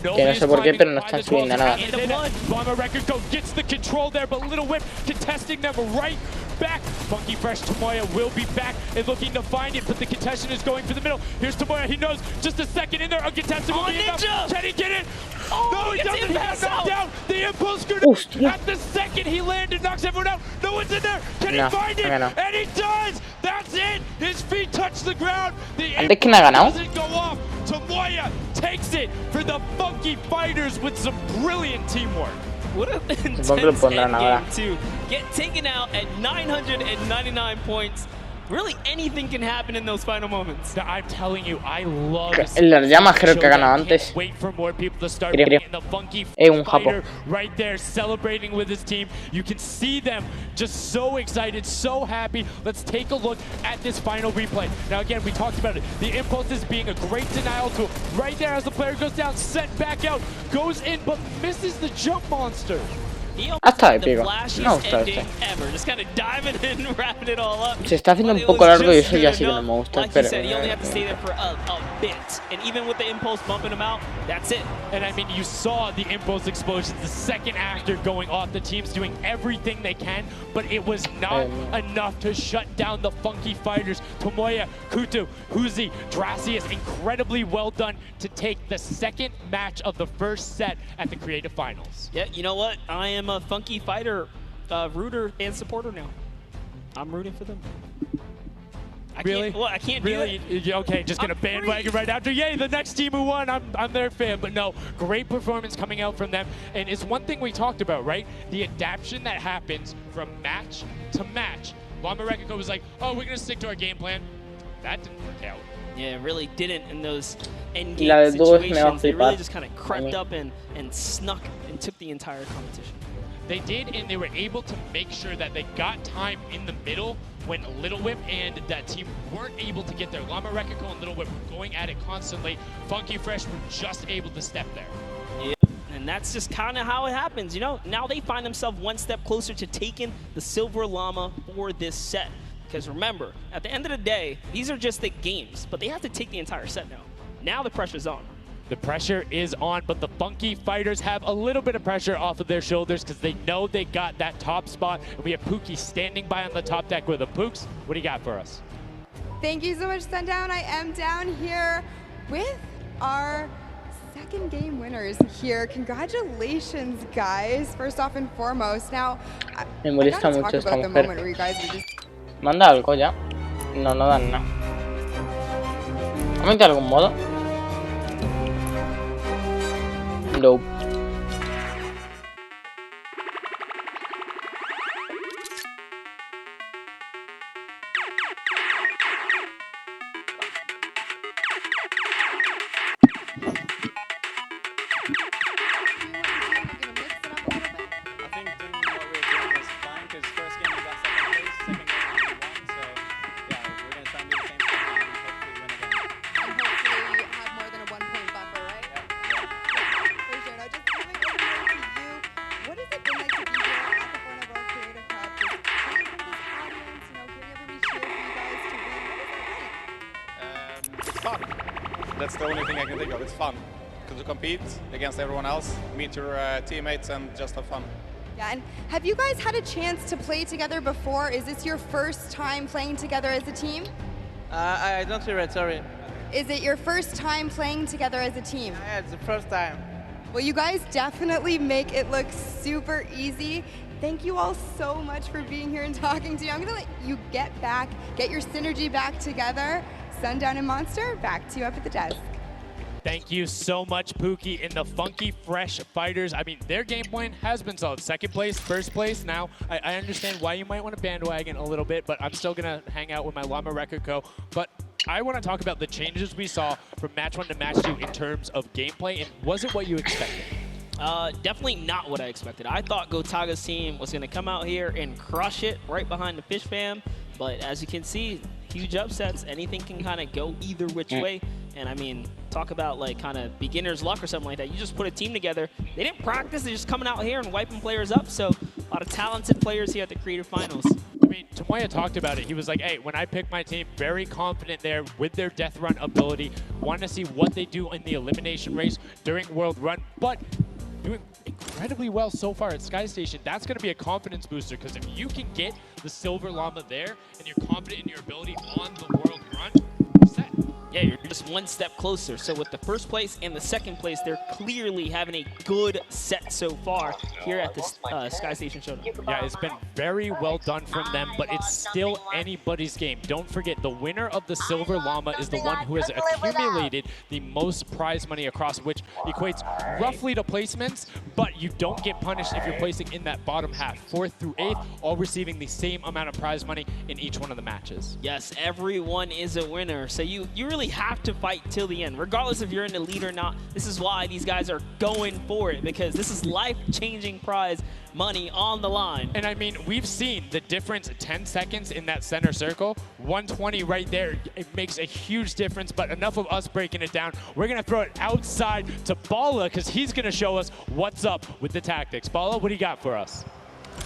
C: Que no sé por qué, pero no están subiendo nada.
V: Llama Record Go gets the control there, but Little Whip contesting them right back. Funky Fresh Tomoya will be back and looking to find it, but the contestant is going for the middle. Here's Tomoya. He knows just a second in there. Uncontested will be enough. Can he get it?
W: Oh,
V: no, he doesn't. He got knocked down. The impulse at the second he landed, knocks everyone out. No one's in there. Can he find it? And he does. That's it. His feet touch the ground. The impulse doesn't go off. Tomoya takes it for the Funky Fighters with some brilliant teamwork.
W: What an intense endgame too. Get taken out at 999 points. Really, anything can happen in those final moments.
V: I'm telling you, I love
C: las llamas creo que ha ganado antes.
V: Wait for more people to start getting the Funky Fighter right there celebrating with his team. You can see them just so excited, so happy. Let's take a look at this final replay. Now again, we talked about it. The impulses being a great denial tool. Right there as the player goes down, sent back out, goes in, but misses the jump monster.
C: Hasta épico. No gusta este. Se está haciendo un poco largo y eso ya sí que no me gusta. Pero
V: And I mean, you saw the impulse explosions, the second after going off. The team's doing everything they can, but it was not enough to shut down the Funky Fighters. Tomoya, Kutu, Huzi, Dracius, incredibly well done to take the second match of the first set at the Creative Finals.
W: Yeah, you know what? I am a Funky Fighter rooter and supporter now. I'm rooting for them. I can't do it.
V: Okay, just gonna bandwagon right after. Yay, the next team who won. I'm their fan, but no, great performance coming out from them. And it's one thing we talked about, right? The adaptation that happens from match to match. Llama Record was like, oh, we're gonna stick to our game plan. That didn't work out.
W: Yeah, it really didn't in those endgame situations. They really just kind of crept up and snuck and took the entire competition.
V: They did, and they were able to make sure that they got time in the middle when Little Whip and that team weren't able to get there. Llama Record and Little Whip were going at it constantly. Funky Fresh were just able to step there.
W: Yeah, and that's just kind of how it happens, you know? Now they find themselves one step closer to taking the Silver Llama for this set. Because remember, at the end of the day, these are just the games, but they have to take the entire set now. Now the pressure's on.
V: The pressure is on, but the Funky Fighters have a little bit of pressure off of their shoulders because they know they got that top spot. And we have Pookie standing by on the top deck with the Pooks. What do you got for us?
S: Thank you so much, Sundown. I am down here with our second game winners here. Congratulations, guys, first off and foremost. Now, I gotta talk about the moment where you guys were just...
C: Manda algo ya. No, no dan nada. ¿Comenta algún modo? Nope.
U: that's the only thing I can think of. It's fun to compete against everyone else, meet your teammates, and just have fun.
S: Yeah, and have you guys had a chance to play together before? Is this your first time playing together as a team?
M: I don't hear it, sorry.
S: Is it your first time playing together as a team?
M: Yeah, it's the first time.
S: Well, you guys definitely make it look super easy. Thank you all so much for being here and talking to me. I'm gonna let you get your synergy back together. Sundown and Monster, back to you up at the desk.
V: Thank you so much, Pookie. And the Funky Fresh Fighters, I mean, their game plan has been solid. Second place, first place. Now, I understand why you might want to bandwagon a little bit, but I'm still going to hang out with my Llama Record Co. But I want to talk about the changes we saw from match 1 to match 2 in terms of gameplay. And was it what you expected?
W: Definitely not what I expected. I thought Gotaga's team was going to come out here and crush it right behind the Fish Fam. But as you can see, huge upsets. Anything can kind of go either which way. And I mean, talk about like kind of beginner's luck or something like that. You just put a team together. They didn't practice. They're just coming out here and wiping players up. So a lot of talented players here at the Creative Finals.
V: I mean, Tomoya talked about it. He was like, hey, when I pick my team, very confident there with their death run ability. Want to see what they do in the elimination race during World Run. But doing incredibly well so far at Sky Station. That's going to be a confidence booster, because if you can get the Silver Llama there and you're confident in your ability on the World Run, set.
W: Yeah, you're just one step closer. So with the first place and the second place, they're clearly having a good set so far here at the Sky Station Showdown.
V: Yeah, it's been very well done from them, but it's still anybody's game. Don't forget, the winner of the Silver Llama is the one who has accumulated the most prize money across, which equates roughly to placements, but you don't get punished if you're placing in that bottom half. 4th through 8th, all receiving the same amount of prize money in each one of the matches.
W: Yes, everyone is a winner. So you really have to fight till the end, regardless if you're in the lead or not. This is why these guys are going for it, because this is life-changing prize money on the line.
V: And I mean, we've seen the difference 10 seconds in that center circle. 120 right there. It makes a huge difference, but enough of us breaking it down. We're going to throw it outside to Bala, because he's going to show us what's up with the tactics. Bala, what do you got for us?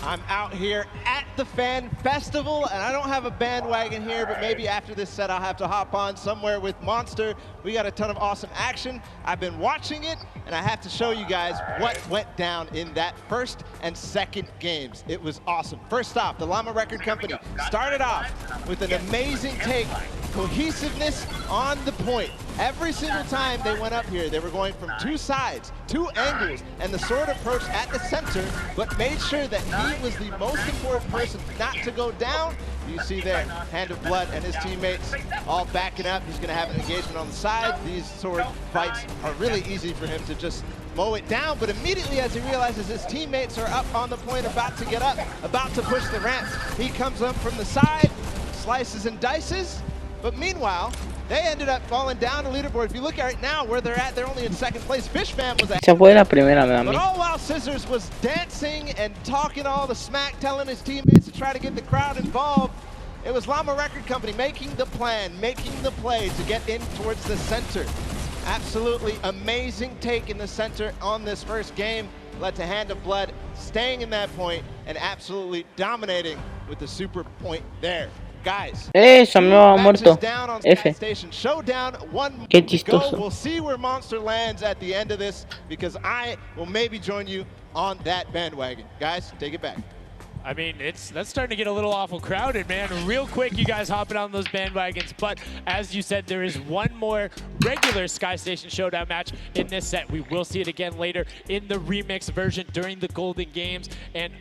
F: I'm out here at the Fan Festival, and I don't have a bandwagon here, but maybe after this set I'll have to hop on somewhere with Monster. We got a ton of awesome action. I've been watching it, and I have to show you guys what went down in that first and second games. It was awesome. First off, the Llama Record Company started off with an amazing take, cohesiveness on the point. Every single time they went up here, they were going from 2 sides, 2 angles, and the sword approach at the center, but made sure that he was the most important person not to go down. You see there, Hand of Blood and his teammates all backing up. He's going to have an engagement on the side. These sword fights are really easy for him to just mow it down, but immediately as he realizes his teammates are up on the point, about to get up, about to push the ramps, he comes up from the side, slices and dices, but meanwhile, they ended up falling down the leaderboard. If you look at right now where they're at, they're only in second place. Fish Fam was
C: Se fue la primera, me da a
F: but
C: mí.
F: all while Scissors was dancing and talking all the smack, telling his teammates to try to get the crowd involved. It was Llama Record Company making the plan, making the play to get in towards the center. Absolutely amazing take in the center on this first game. Led to Hand of Blood staying in that point and absolutely dominating with the super point there. Guys,
C: Se me ha muerto.
F: down on
C: F.
F: Station Showdown, 1
C: Qué
F: to go.
C: chistoso.
F: We'll see where Monster lands at the end of this, because I will maybe join you on that bandwagon. Guys, take it back.
V: I mean, that's starting to get a little awful crowded, man. Real quick, you guys hopping on those bandwagons. But as you said, there is one more regular Sky Station Showdown match in this set. We will see it again later in the remix version during the Golden Games. And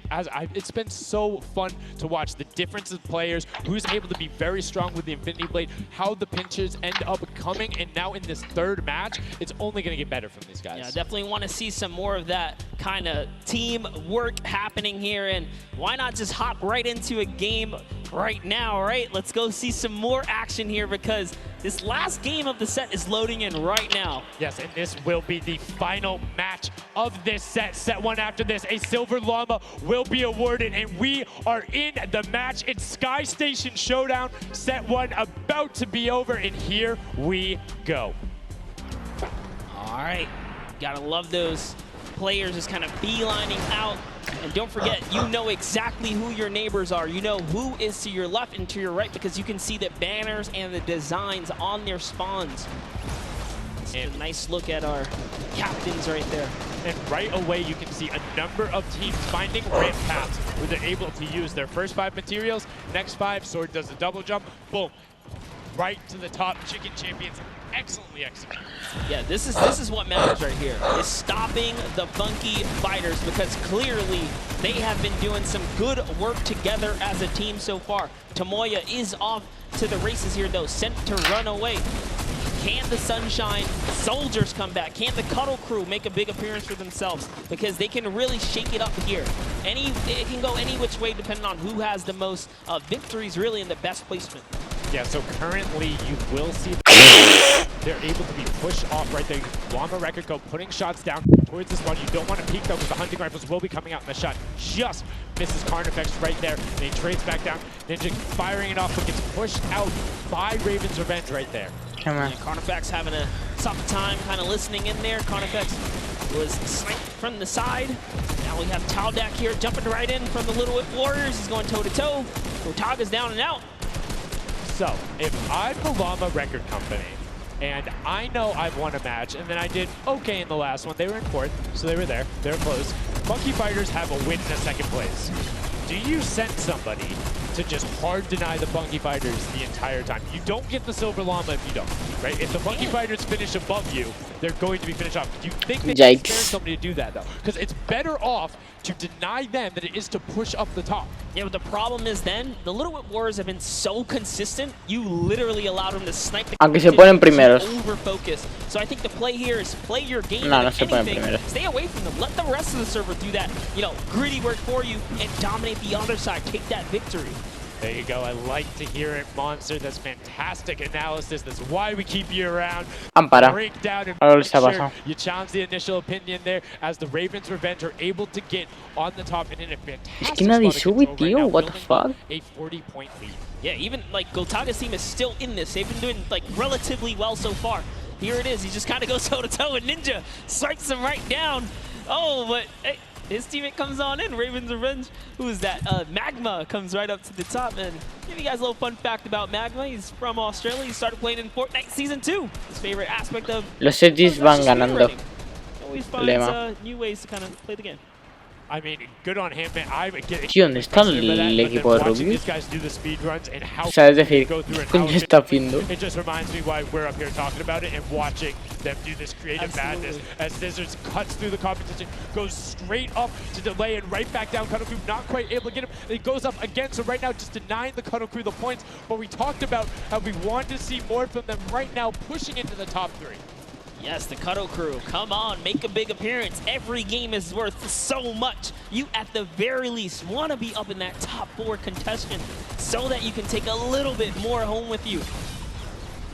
V: it's been so fun to watch the difference of players, who's able to be very strong with the Infinity Blade, how the pinches end up coming. And now in this third match, it's only going to get better from these guys.
W: Yeah, definitely want to see some more of that kind of team work happening here. And why not just hop right into a game right now, right? Let's go see some more action here, because this last game of the set is loading in right now.
V: Yes, and this will be the final match of this set. Set 1 after this, a Silver Llama will be awarded, and we are in the match. It's Sky Station Showdown. Set 1 about to be over, and here we go.
W: All right, gotta love those players just kind of beelining out. And don't forget, you know exactly who your neighbors are. You know who is to your left and to your right, because you can see the banners and the designs on their spawns.
V: And
W: a nice look at our captains right there.
V: And right away, you can see a number of teams finding ramp paths where they're able to use their first 5 materials, next 5, Sword does a double jump, boom, right to the top. Chicken Champions excellently executed.
W: Yeah, this is what matters right here, is stopping the Funky Fighters, because clearly they have been doing some good work together as a team so far. Tomoya is off to the races here, though, sent to run away. Can the Sunshine Soldiers come back? Can the Cuddle Crew make a big appearance for themselves? Because they can really shake it up here. It can go any which way depending on who has the most victories, really, in the best placement.
V: Yeah, so currently you will see they're able to be pushed off right there. Llama Record Go putting shots down towards the spawn. You don't want to peek though, because the hunting rifles will be coming out, and the shot just misses Carnifex right there. And he trades back down. Ninja firing it off, but gets pushed out by Raven's Revenge right there.
C: Come on.
W: Yeah, Carnifex having a tough time kind of listening in there. Carnifex was sniped from the side. Now we have Taldak here jumping right in from the Little Whip Warriors. He's going toe-to-toe. Gotaga's down and out.
V: So, if I'm the Llama Record Company, and I know I've won a match, and then I did okay in the last one, they were in 4th, so they were there, they were close. Funky Fighters have a win in a 2nd place. Do you send somebody to just hard deny the Funky Fighters the entire time? You don't get the Silver Llama if you don't, right? If the Funky Fighters finish above you, they're going to be finished off. Do you think they can spare somebody to do that, though? Because it's better off to deny them than it is to push up the top.
W: Yeah, but the problem is then, the Little Whip Warriors have been so consistent, you literally allowed them to snipe the
C: Aunque se ponen primeros.
W: over-focus. So I think the play here is play your game.
C: No se ponen primeros.
W: Stay away from them. Let the rest of the server do that, gritty work for you and dominate the other side. Take that victory.
V: There you go. I like to hear it, Monster. That's fantastic analysis. That's why we keep you around.
C: Ampara.
V: Break down and
C: Ahora
V: make
C: se ha
V: sure
C: pasado.
V: you challenge the initial opinion there as the Ravens Revenge are able to get on the top and in a fantastic
C: Es que nadie
V: spot
C: sube,
V: of control
C: tío.
V: right now,
C: What the fuck?
V: a 40-point lead.
W: Yeah, even like Gotaga's team is still in this. They've been doing like relatively well so far. Here it is. He just kind of goes toe-to-toe and Ninja strikes him right down. Oh, but hey, his teammate comes on in. Raven's Revenge. Who is that? Magma comes right up to the top. And give you guys a little fun fact about Magma. He's from Australia. He started playing in Fortnite Season 2. His favorite aspect of
C: Los edits van ganando.
W: always finds new ways to kind of play the game.
V: I mean, good on him, man.
C: Tío, ¿dónde está el equipo de rugby?
V: These guys do the speed runs and how
C: O sea, es decir,
V: go through
C: ¿qué
V: and
C: coño
V: how
C: está haciendo?
V: it just reminds me why we're up here talking about it and watching them do this creative madness as Scissors cuts through the competition, goes straight up to delay and right back down. Cuddle Crew not quite able to get him. It goes up again, so right now just denying the Cuddle Crew the points. But we talked about how we want to see more from them right now, pushing into the top 3.
W: Yes, the Cuddle Crew, come on, make a big appearance. Every game is worth so much. You, at the very least, want to be up in that top 4 contention so that you can take a little bit more home with you.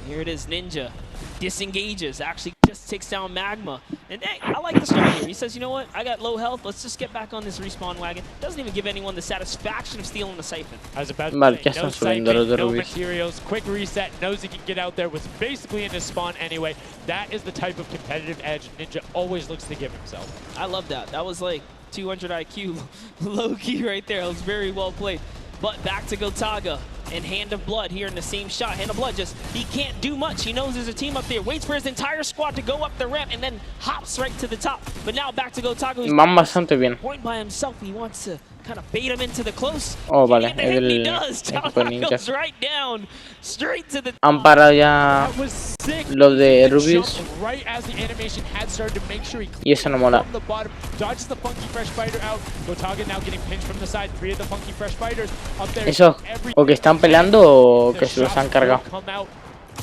W: Here it is, Ninja. Disengages, actually just takes down Magma. And hey, I like the start here. He says, you know what, I got low health, let's just get back on this respawn wagon. Doesn't even give anyone the satisfaction of stealing the Siphon.
V: I was about to
C: Vale,
V: say,
C: ya
V: no
C: están subiendo
V: Siphon,
C: los de
V: no
C: Rubis.
V: materials, quick reset, knows he can get out there, was basically in his spawn anyway. That is the type of competitive edge Ninja always looks to give himself.
W: I love that. That was like 200 IQ low-key right there. It was very well played. But back to Gotaga and Hand of Blood here in the same shot. Hand of Blood just, he can't do much. He knows there's a team up there. Waits for his entire squad to go up the ramp and then hops right to the top. But now back to Gotaga, who's
C: Van bastante bien.
W: point by himself. He wants to kind of bait him into the close.
C: Oh, vale.
W: And he
C: El
W: does.
C: equipo
W: Taldak goes
C: ninja.
W: right down, straight to the
C: Han parado ya los de Rubis.
V: Right as the animation had started to make sure he
C: Y eso no mola.
V: from the bottom, dodges the Funky Fresh Fighter out. Gotaga now getting pinched from the side. 3 of the Funky Fresh Fighters up there.
C: Eso, o que están peleando o que se los han cargado.
V: Come out,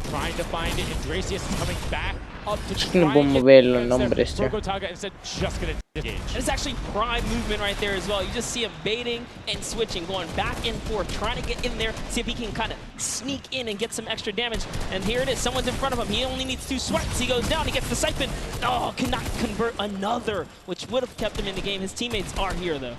V: trying to find it, and Dracius is coming back up to
C: Es que no puedo mover los nombres, tío.
V: Gotaga instead just gonna engage.
W: And it's actually prime movement right there as well. You just see him baiting and switching, going back and forth, trying to get in there, see if he can kind of sneak in and get some extra damage. And here it is, someone's in front of him. He only needs 2 swipes. He goes down, he gets the Siphon. Oh, cannot convert another, which would have kept him in the game. His teammates are here, though.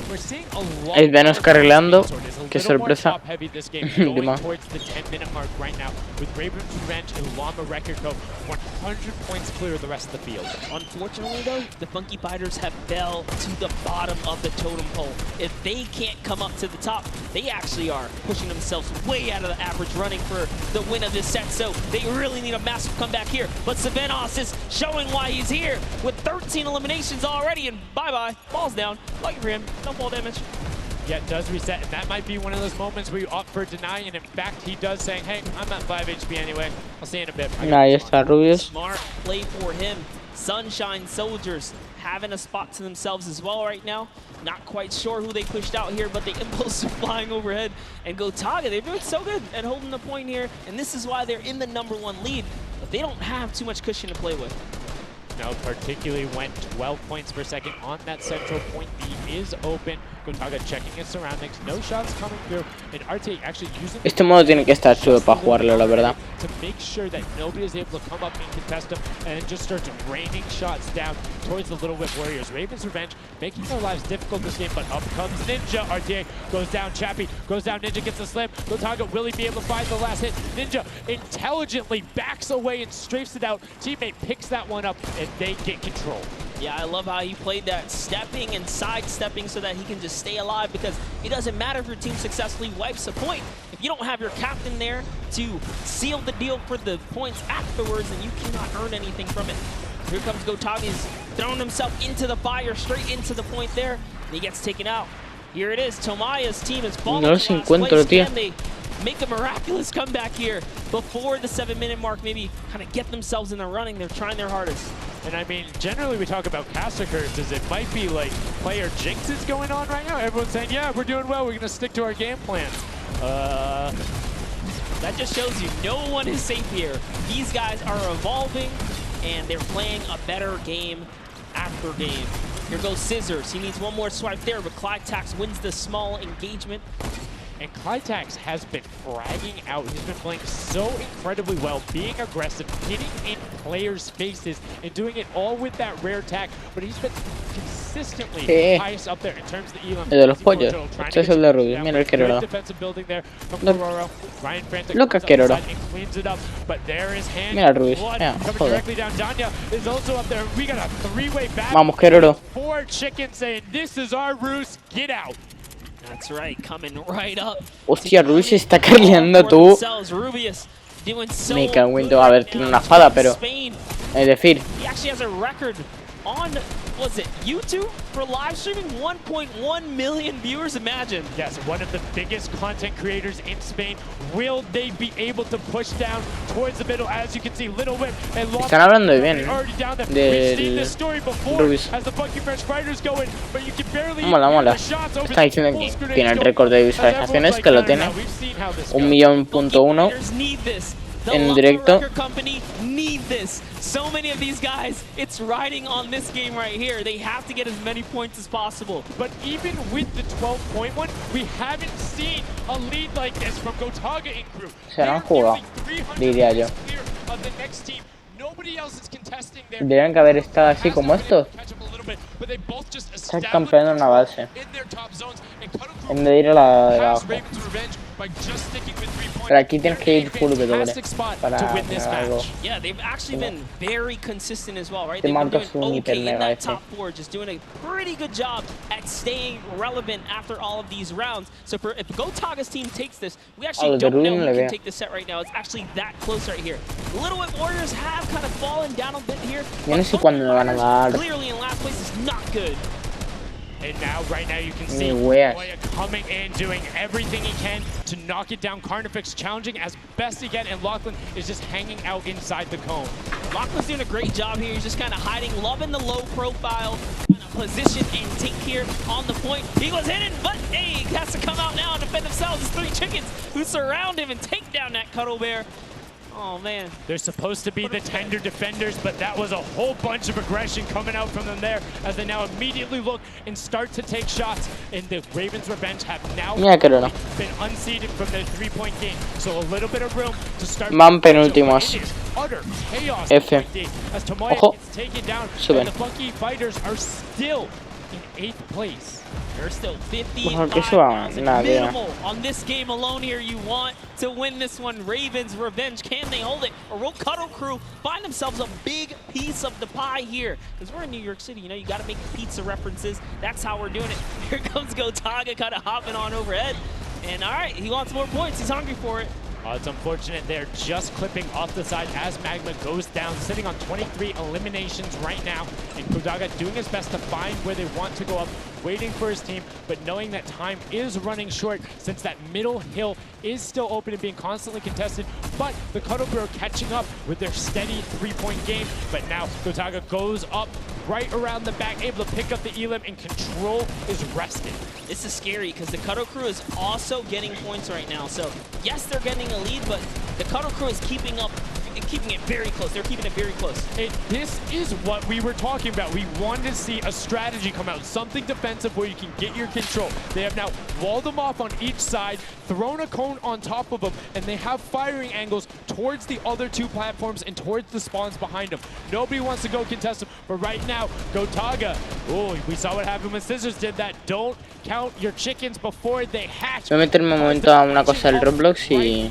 V: We're seeing a lot
C: El Venus carrileando. Qué
V: little more
C: sorpresa.
V: top heavy this game, going
C: Dima.
V: towards the 10-minute mark right now, with Raven's Revenge and Llama Record go 100 points clear of the rest of the field.
W: Unfortunately, though, the Funky Fighters have fell to the bottom of the totem pole. If they can't come up to the top, they actually are pushing themselves way out of the average, running for the win of this set. So they really need a massive comeback here. But Savenos is showing why he's here with 13 eliminations already, and bye-bye, falls down. Lucky for him, no fall damage.
V: Yeah, it does reset, and that might be one of those moments where you opt for deny, and in fact, he does saying, hey, I'm at 5 HP anyway. I'll see you in a bit.
C: Ahí está Rubius.
W: Smart play for him. Sunshine Soldiers having a spot to themselves as well right now. Not quite sure who they pushed out here, but the impulse are flying overhead. And Gotaga, they're doing so good at holding the point here, and this is why they're in the #1 lead, but they don't have too much cushion to play with.
V: No, particularly went 12 points per second on that central point. B is open. Gotaga checking his surroundings. No shots coming through. And RT actually using
C: Este modo tiene que estar chulo para jugarlo, la verdad.
V: to make sure that nobody is able to come up and contest him, and it just starts raining shots down towards the Little Whip Warriors. Raven's Revenge making their lives difficult this game, but up comes Ninja. RTA goes down, Chappie goes down, Ninja gets a slam. Gotaga, will he be able to find the last hit? Ninja intelligently backs away and strafes it out. Teammate picks that one up, and they get control.
W: Yeah, I love how he played that stepping and sidestepping so that he can just stay alive, because it doesn't matter if your team successfully wipes a point. If you don't have your captain there to seal the deal for the points afterwards, then you cannot earn anything from it. Here comes Gotaga, he's throwing himself into the fire, straight into the point there, and he gets taken out. Here it is, Tomaya's team is falling
C: No los
W: to last
C: encuentro,
W: place.
C: tío.
W: Can they make a miraculous comeback here before the 7-minute mark, maybe kind of get themselves in the running? They're trying their hardest.
V: And I mean, generally we talk about caster curses. It might be like player jinxes going on right now. Everyone's saying, yeah, we're doing well. We're going to stick to our game plan.
W: That just shows you no one is safe here. These guys are evolving, and they're playing a better game after game. Here goes Scissors. He needs one more swipe there, but Clytax wins the small engagement.
V: And Clytax has been fragging out. He's been playing so incredibly well, being aggressive, getting in players' faces, and doing it all with that rare attack. But he's been consistently highest up there in terms of the elam.
C: El de los pollos. Este es el de Rubius. Mira el que era.
V: Defensive building there from Cororo. Ryan Frantic
C: Lo que quiero.
V: cleans it up, but there is hand.
C: Mira Rubius.
V: Blood coming directly down. Danya is also up there. We got a three-way battle.
C: Vamos, Queroro.
V: 4 chickens saying, this is our roost. Get out.
W: That's right, coming right up.
C: Hostia, Rubius se está cargando tú.
W: Rubius doing so
C: Me cago en todo. A ver, tiene una espada, pero... Es decir...
W: He actually has a record on, was it YouTube for live streaming? 1.1 million viewers, imagine.
V: Yes, one of the biggest content creators in Spain. Will they be able to push down towards the middle? As you can see, Little Whip and Lost.
C: Están hablando bien
V: already down there.
C: del
V: We've seen this story before
C: Rubius.
V: as the Funky Fresh Fighters going, but you can barely
C: Mola, mola. Está diciendo que tiene el récord de visualizaciones, que lo tiene. 1.1 en directo.
W: Need this. So many of these guys, it's riding on this game right here. They have to get as many points as possible.
V: But even with the 12-point one, we haven't seen a lead like this from Gotaga and crew.
C: Se lo han jugado, diría yo. Deberían que haber estado así como estos. Están campeando en una base. En vez de ir a la de abajo. Pero aquí tienes que ir full W para ganar algo.
W: Yeah, they've actually been very consistent as well, right?
C: Te
W: They've been
C: marcas
W: doing
C: un hiper
W: okay in
C: mega
W: that
C: ese.
W: top 4, just doing a pretty good job at staying relevant after all of these rounds. So if Gotaga's team takes this, we actually don't know who can take this set right now. It's actually that close right here. Little Whip Warriors have kind of fallen down a bit here.
C: Yo no sé cuándo me van a dar.
W: Clearly in last place is not good.
V: And now, right now, you can see
C: Weas.
V: Moya coming in, doing everything he can to knock it down. Carnifex challenging as best he can, and Lachlan is just hanging out inside the cone.
W: Lachlan's doing a great job here. He's just kind of hiding, loving the low profile kind of position and take here on the point. He was hidden, but hey, he has to come out now and defend themselves. It's 3 chickens who surround him and take down that Cuddle Bear. Oh, man.
V: They're supposed to be the tender defenders, but that was a whole bunch of aggression coming out from them there as they now immediately look and start to take shots. And the Ravens' Revenge have now been unseated from their 3-point game. So a little bit of room to start.
C: Van penúltimos.
V: Utter chaos
C: F.
V: as Tomoya
C: Ojo.
V: gets taken down.
C: Suben.
V: And the Funky Fighters are still in 8th place.
W: They're still 50
C: Mejor que suba, nada.
W: minimal on this game alone here. You want to win this one. Ravens revenge. Can they hold it? Or will Cuddle Crew find themselves a big piece of the pie here? Because we're in New York City. You know, you got to make pizza references. That's how we're doing it. Here comes Gotaga kind of hopping on overhead. And all right, he wants more points. He's hungry for it.
V: It's unfortunate they're just clipping off the side as Magma goes down, sitting on 23 eliminations right now. And Gotaga doing his best to find where they want to go up, waiting for his team, but knowing that time is running short since that middle hill is still open and being constantly contested. But the Cuddle Crew are catching up with their steady three-point game. But now Gotaga goes up right around the back, able to pick up the Elim, and control is rested.
W: This is scary because the Cuddle Crew is also getting points right now. So yes, they're getting a lead, but the Cuddle Crew is keeping it very close. They're keeping it very close.
V: This is what we were talking about. We wanted to see a strategy come out, something defensive where you can get your control. They have now walled them off on each side, thrown a cone on top of them, and they have firing angles towards the other two platforms and towards the spawns behind them. Nobody wants to go contest them, but right now, Gotaga, oh, we saw what happened when Scissors did that. Don't count your chickens before they hatch.
C: Voy a meterme un momento a una cosa del Roblox y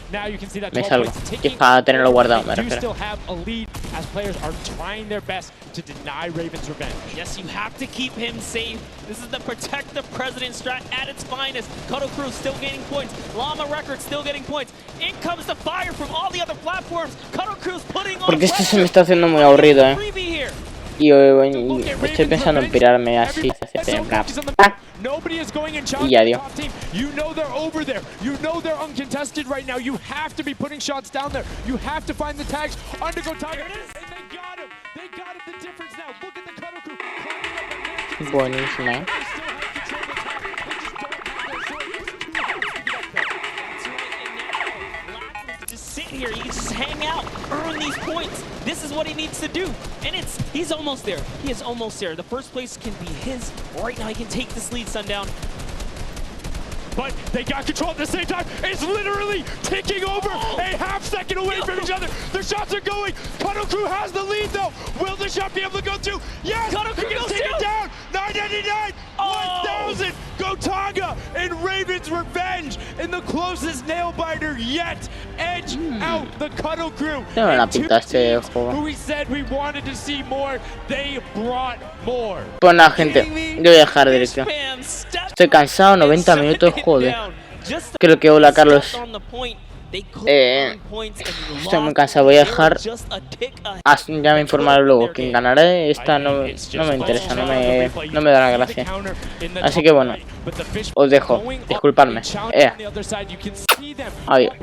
C: me salgo. Que es para tenerlo guardado, me refiero.
V: Still have a lead as players are trying their best to deny Ravens revenge.
W: Yes, you have to keep him safe. This is the protect the president strat at its finest. Cuddle Crew still gaining points. Llama Records still getting points. In comes the fire from all the other platforms. Cuddle Crew's putting on
C: Porque esto se me está haciendo muy aburrido, Y estoy pensando en pirarme así. Y adiós.
V: You know they're over there. You know they're uncontested right now. You have to be putting shots down there. You have to find the tags under Gotaga. And they got him. They got him the difference now. Look at the Cuddle Crew.
C: Buenísima.
W: Sit here, you just hang out, earn these points. This is what he needs to do. And he's almost there. He is almost there. The first place can be his. Right now he can take this lead, Sundown.
V: But they got control at the same time. It's literally ticking over a half-second away from each other. The shots are going. Cuddle Crew has the lead, though. Will the shot be able to go through? Yes!
W: Cuddle Crew
V: gets taken down. 999, 1,000. Gotaga and Ravens revenge in the closest nail-biter yet. Edge out the Cuddle Crew.
C: Tengo una pinta este juego.
V: Who we said we wanted to see more, they brought more.
C: Pues nada, gente, yo voy a dejar de dirección. Estoy cansado, 90 minutos, joder. Creo que hola, Carlos. Estoy muy cansado, voy a dejar. Ya me informaré luego quién ganará. Esta no me interesa, no me da la gracia. Así que bueno, os dejo. Disculpadme. Adiós.